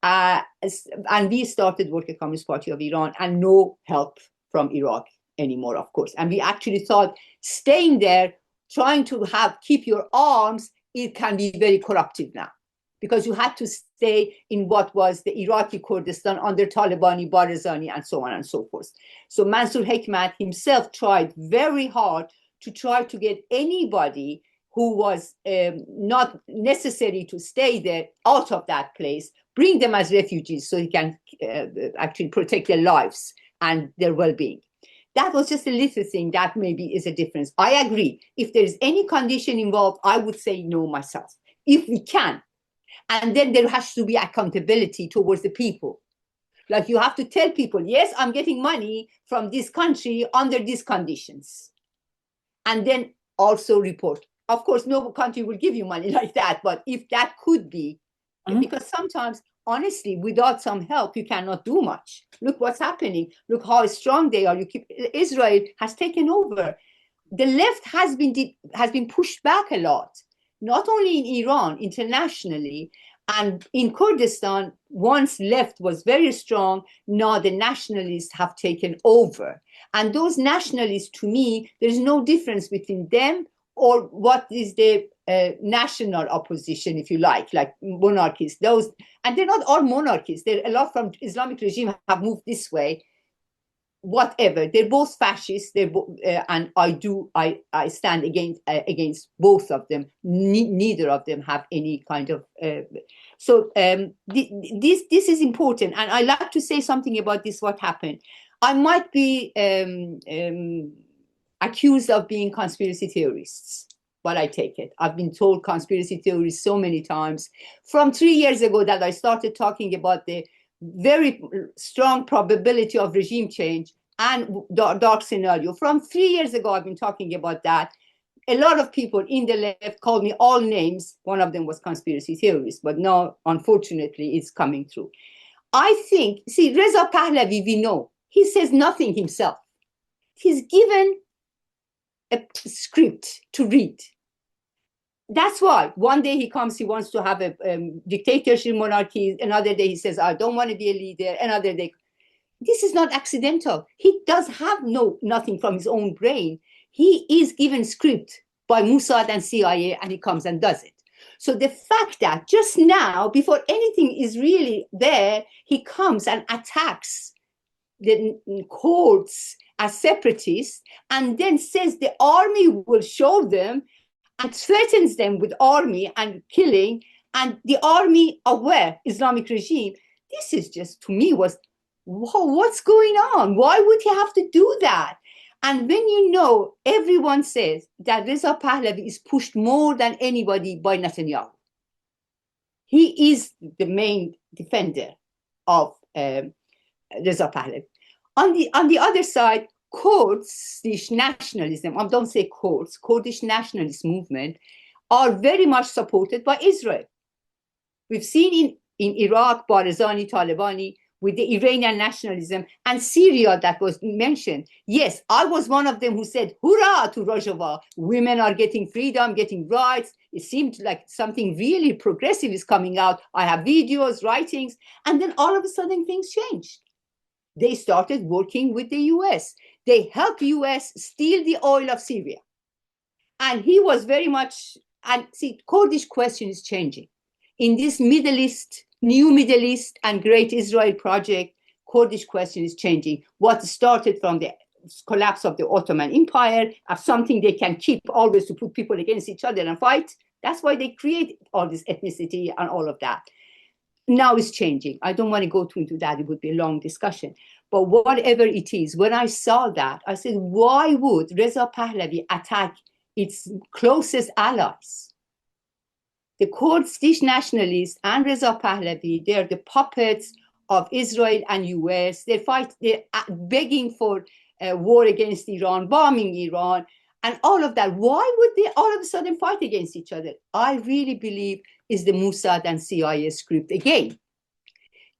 And we started Worker Communist Party of Iran, and no help from Iraq anymore, of course. And we actually thought staying there, trying to keep your arms, it can be very corruptive now, because you had to stay in what was the Iraqi Kurdistan under Talibani, Barzani, and so on and so forth. So Mansour Hekmat himself tried very hard to try to get anybody who was not necessary to stay there out of that place, bring them as refugees so he can actually protect their lives and their well-being. That was just a little thing that maybe is a difference. I agree. If there is any condition involved, I would say no myself, if we can. And then there has to be accountability towards the people. Like you have to tell people, yes, I'm getting money from this country under these conditions. And then also report. Of course, no country will give you money like that, but if that could be, because sometimes, honestly, without some help, you cannot do much. Look what's happening. Look how strong they are. Israel has taken over. The left has been pushed back a lot, not only in Iran, internationally, and in Kurdistan. Once left was very strong, now the nationalists have taken over. And those nationalists, to me, there's no difference between them or what is the national opposition, if you like monarchies. And they're not all monarchies. A lot from Islamic regime have moved this way. Whatever, they're both fascists. And I stand against both of them. Neither of them have any kind of. This is important, and I like to say something about this. What happened? I might be accused of being conspiracy theorists, but I take it. I've been told conspiracy theories so many times. From 3 years ago that I started talking about the very strong probability of regime change and dark scenario. From 3 years ago, I've been talking about that. A lot of people in the left called me all names. One of them was conspiracy theorists, but now, unfortunately, it's coming through. I think, see, Reza Pahlavi, we know, he says nothing himself. He's given a script to read. That's why one day he comes, he wants to have a dictatorship monarchy. Another day he says, I don't want to be a leader. Another day, this is not accidental. He does have nothing from his own brain. He is given script by Mossad and CIA, and he comes and does it. So the fact that just now, before anything is really there, he comes and attacks the courts as separatists, and then says the army will show them, and threatens them with army and killing, and the army of where? Islamic regime. This is just, to me, was, whoa, what's going on? Why would he have to do that? And when you know, everyone says that Reza Pahlavi is pushed more than anybody by Netanyahu. He is the main defender of Reza Pahlavi. On the other side, Kurdish nationalism, I don't say Kurds, Kurdish nationalist movement are very much supported by Israel. We've seen in Iraq, Barzani, Talibani, with the Iranian nationalism, and Syria that was mentioned. Yes, I was one of them who said, hurrah to Rojava. Women are getting freedom, getting rights. It seemed like something really progressive is coming out. I have videos, writings, and then all of a sudden things changed. They started working with the US. They helped US steal the oil of Syria. And he was very much, and see, Kurdish question is changing. In this Middle East, new Middle East and Great Israel project, Kurdish question is changing. What started from the collapse of the Ottoman Empire as something they can keep always to put people against each other and fight. That's why they create all this ethnicity and all of that. Now it's changing. I don't want to go into that. It would be a long discussion. But whatever it is, when I saw that, I said, why would Reza Pahlavi attack its closest allies? The Kurdish nationalists and Reza Pahlavi, they're the puppets of Israel and US. They're begging for a war against Iran, bombing Iran, and all of that. Why would they all of a sudden fight against each other? I really believe is the Mossad and CIA script again.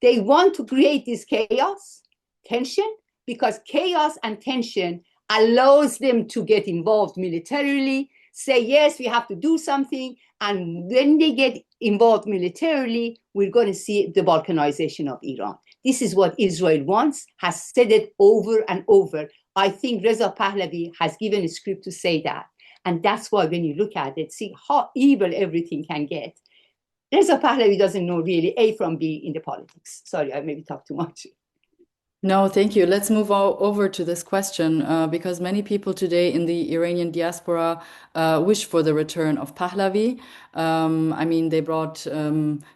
They want to create this chaos, tension, because chaos and tension allows them to get involved militarily, say, yes, we have to do something. And when they get involved militarily, we're going to see the Balkanization of Iran. This is what Israel wants, has said it over and over. I think Reza Pahlavi has given a script to say that. And that's why when you look at it, see how evil everything can get. Reza Pahlavi doesn't know really A from B in the politics. Sorry, I maybe talked too much. No, thank you. Let's move over to this question because many people today in the Iranian diaspora wish for the return of Pahlavi. I mean, they brought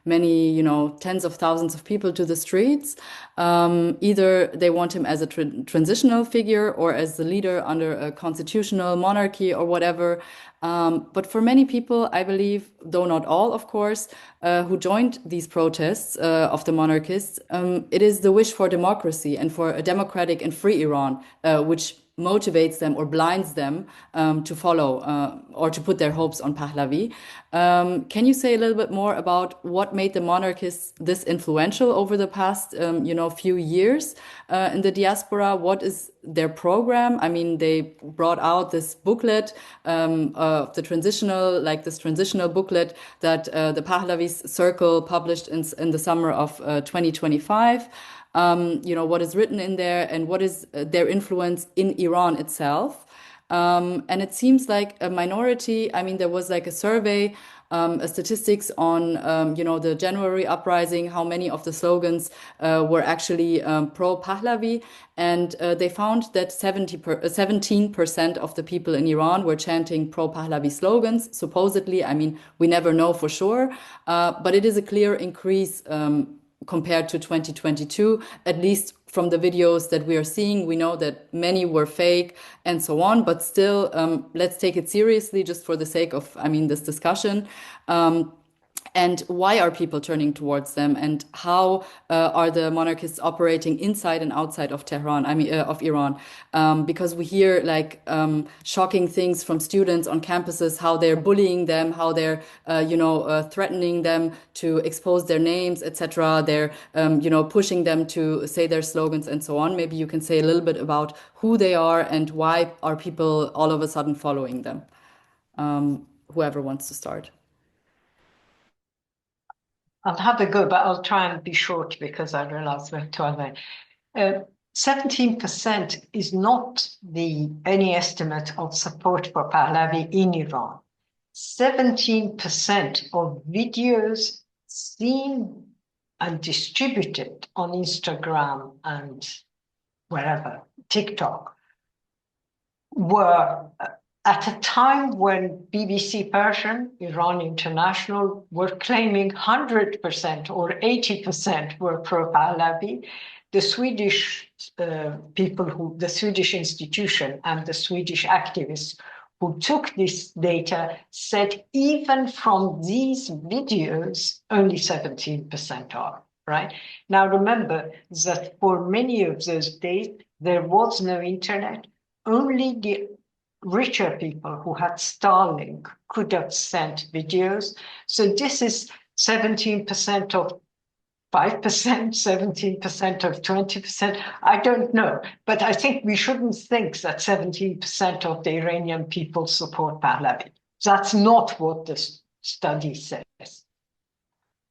many, tens of thousands of people to the streets. Either they want him as a transitional figure or as the leader under a constitutional monarchy or whatever. But for many people, I believe, though not all, of course, who joined these protests of the monarchists, it is the wish for democracy and for a democratic and free Iran, which motivates them or blinds them to follow or to put their hopes on Pahlavi. Can you say a little bit more about what made the monarchists this influential over the past, few years in the diaspora? What is their program? I mean, they brought out this booklet, this transitional booklet that the Pahlavis Circle published in the summer of 2025. What is written in there and what is their influence in Iran itself. And it seems like a minority. I mean, there was like a survey, statistics on, the January uprising, how many of the slogans were actually pro-Pahlavi. And they found that 17% of the people in Iran were chanting pro-Pahlavi slogans, supposedly. I mean, we never know for sure, but it is a clear increase compared to 2022, at least from the videos that we are seeing. We know that many were fake and so on, but still, let's take it seriously just for the sake of, this discussion. And why are people turning towards them? And how are the monarchists operating inside and outside of Tehran? I mean, of Iran, because we hear like shocking things from students on campuses, how they're bullying them, how they're threatening them to expose their names, etc. They're pushing them to say their slogans and so on. Maybe you can say a little bit about who they are and why are people all of a sudden following them. Whoever wants to start. I'll have a go, but I'll try and be short because I realize we're 12. 17% is not any estimate of support for Pahlavi in Iran. 17% of videos seen and distributed on Instagram and wherever, TikTok, were at a time when BBC Persian, Iran International were claiming 100% or 80% were pro-Pahlavi. The Swedish the Swedish institution and the Swedish activists who took this data said even from these videos, only 17% are, right? Now remember that for many of those days, there was no internet. Only the richer people who had Starlink could have sent videos. So this is 17% of 5%, 17% of 20%. I don't know. But I think we shouldn't think that 17% of the Iranian people support Pahlavi. That's not what the study says.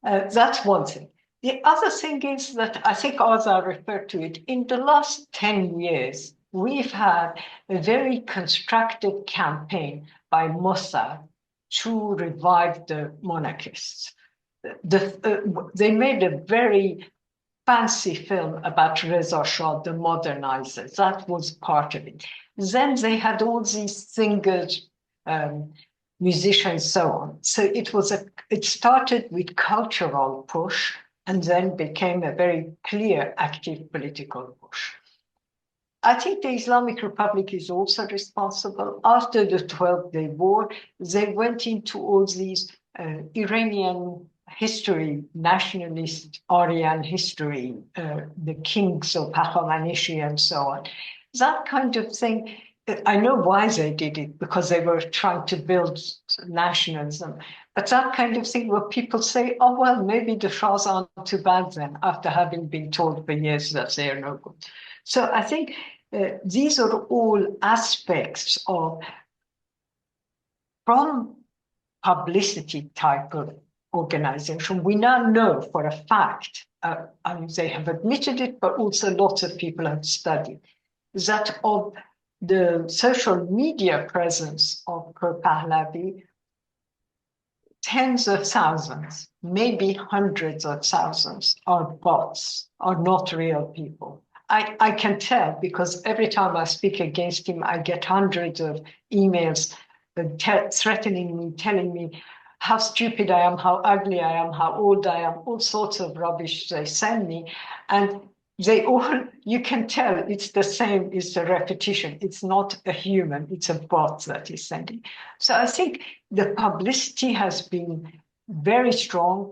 That's one thing. The other thing is that I think Azar referred to it. In the last 10 years, we've had a very constructive campaign by Mossad to revive the monarchists. They made a very fancy film about Reza Shah, the modernizer. That was part of it. Then they had all these singers, musicians, so on. So it started with cultural push and then became a very clear, active political push. I think the Islamic Republic is also responsible. After the 12-day war, they went into all these Iranian history, nationalist Aryan history, the kings of Hachemanishi and so on. That kind of thing, I know why they did it, because they were trying to build nationalism. But that kind of thing where people say, oh, well, maybe the Shahs aren't too bad then, after having been told for years that they are no good. So I think these are all aspects of, from publicity type of organization, we now know for a fact, and they have admitted it, but also lots of people have studied, that of the social media presence of pro-Pahlavi, tens of thousands, maybe hundreds of thousands are bots, are not real people. I can tell because every time I speak against him, I get hundreds of emails threatening me, telling me how stupid I am, how ugly I am, how old I am, all sorts of rubbish they send me. And they all, you can tell it's the same, it's a repetition. It's not a human, it's a bot that is sending. So I think the publicity has been very strong.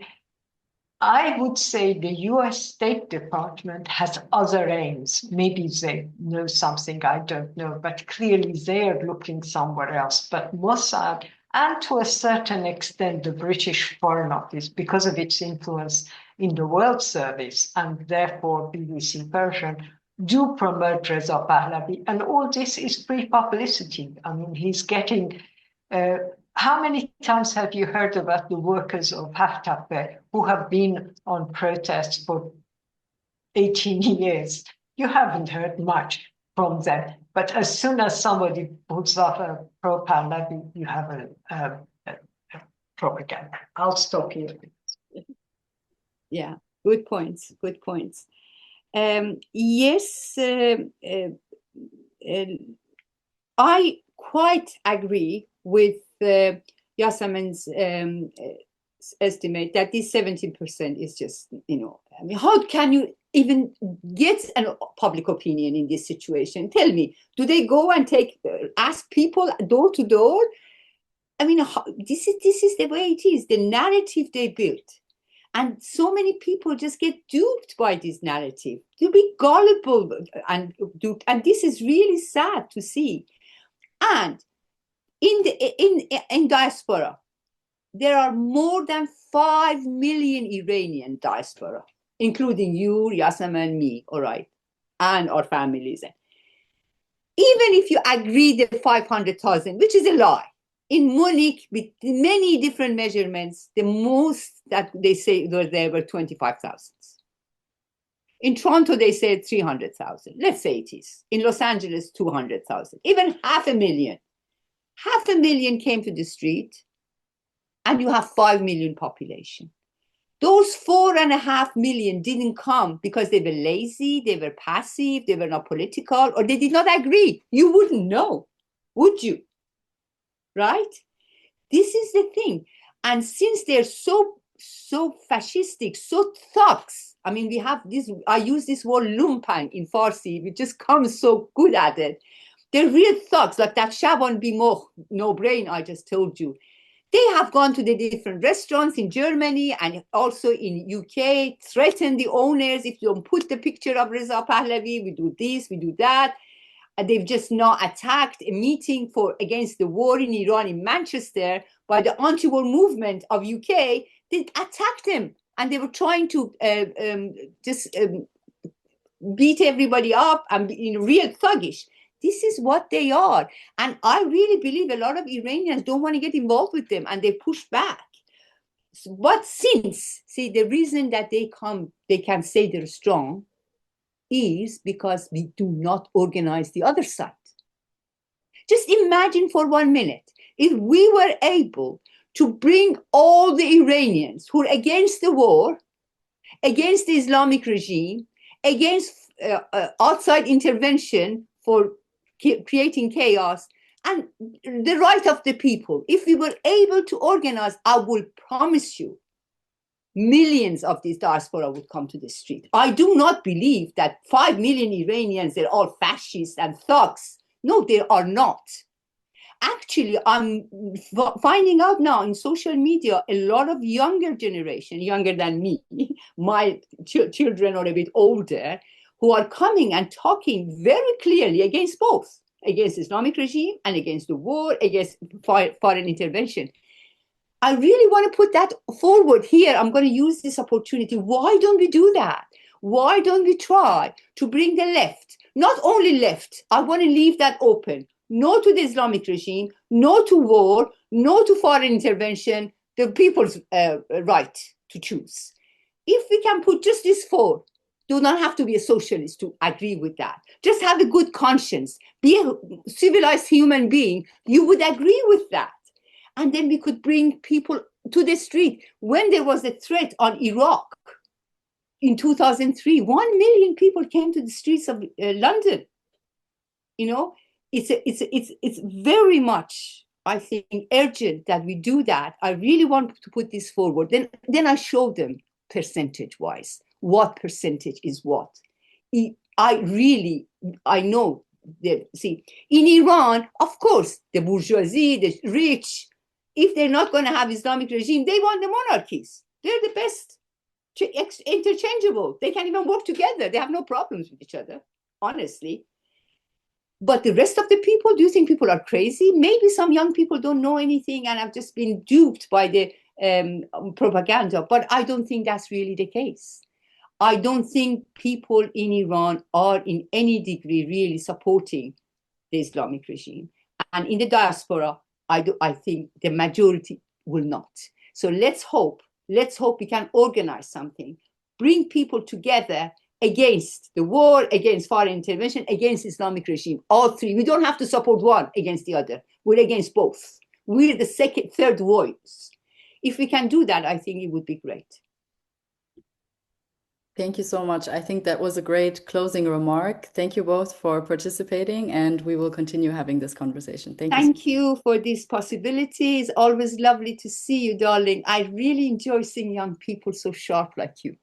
I would say the US State Department has other aims. Maybe they know something I don't know, but clearly they are looking somewhere else. But Mossad, and to a certain extent, the British Foreign Office, because of its influence in the World Service, and therefore BBC Persian, do promote Reza Pahlavi. And all this is free publicity. I mean, he's getting... how many times have you heard about the workers of Haftape who have been on protests for 18 years? You haven't heard much from them. But as soon as somebody puts up a pro-Pahlavi, you have a propaganda. I'll stop here. Yeah, good points, good points. Yes, I quite agree with Yassamine's estimate that this 17% is just, I mean, how can you even get a public opinion in this situation? Tell me, do they go and ask people door to door? I mean, this is the way it is, the narrative they built. And so many people just get duped by this narrative, to be gullible and duped. And this is really sad to see. And in diaspora, there are more than 5 million Iranian diaspora, including you, Yassamine, me, all right, and our families. Even if you agree the 500,000, which is a lie, in Munich, with many different measurements, the most that they say there were 25,000. In Toronto, they said 300,000. Let's say it is. In Los Angeles, 200,000. Even 500,000. 500,000 came to the street, and you have 5 million population. Those 4.5 million didn't come because they were lazy, they were passive, they were not political, or they did not agree. You wouldn't know, would you? Right? This is the thing. And since they're so fascistic, so thugs, I mean, we have this, I use this word lumpen in Farsi, we just come so good at it. They're real thugs, like that Shaban Bimoch, no brain I just told you. They have gone to the different restaurants in Germany and also in UK, threatened the owners, if you don't put the picture of Reza Pahlavi, we do this, we do that. They've just now attacked a meeting against the war in Iran in Manchester by the anti-war movement of UK. They attacked them and they were trying to beat everybody up and be real thuggish. This is what they are. And I really believe a lot of Iranians don't want to get involved with them and they push back. But the reason that they can say they're strong is because we do not organize the other side. Just imagine for 1 minute, if we were able to bring all the Iranians who are against the war, against the Islamic regime, against outside intervention for creating chaos, and the right of the people, if we were able to organize, I will promise you, millions of these diaspora would come to the street. I do not believe that 5 million Iranians, they're all fascists and thugs. No, they are not. Actually, I'm finding out now in social media, a lot of younger generation, younger than me, my children are a bit older, who are coming and talking very clearly against both, against Islamic regime and against the war, against foreign intervention. I really want to put that forward here. I'm going to use this opportunity. Why don't we do that? Why don't we try to bring the left? Not only left, I want to leave that open. No to the Islamic regime, no to war, no to foreign intervention, the people's right to choose. If we can put just these four, do not have to be a socialist to agree with that. Just have a good conscience, be a civilized human being, you would agree with that. And then we could bring people to the street. When there was a threat on Iraq in 2003, 1 million people came to the streets of London. You know, it's very much, I think, urgent that we do that. I really want to put this forward. Then I show them percentage-wise what percentage is what. I know that, see, in Iran, of course, the bourgeoisie, the rich, if they're not going to have Islamic regime, they want the monarchies. They're the best, interchangeable. They can even work together. They have no problems with each other, honestly. But the rest of the people, do you think people are crazy? Maybe some young people don't know anything and have just been duped by the propaganda, but I don't think that's really the case. I don't think people in Iran are in any degree really supporting the Islamic regime. And in the diaspora, I think the majority will not. So let's hope we can organize something, bring people together against the war, against foreign intervention, against Islamic regime, all three. We don't have to support one against the other. We're against both. We're the third voice. If we can do that, I think it would be great. Thank you so much. I think that was a great closing remark. Thank you both for participating, and we will continue having this conversation. Thank you for this possibility. It's always lovely to see you, darling. I really enjoy seeing young people so sharp like you.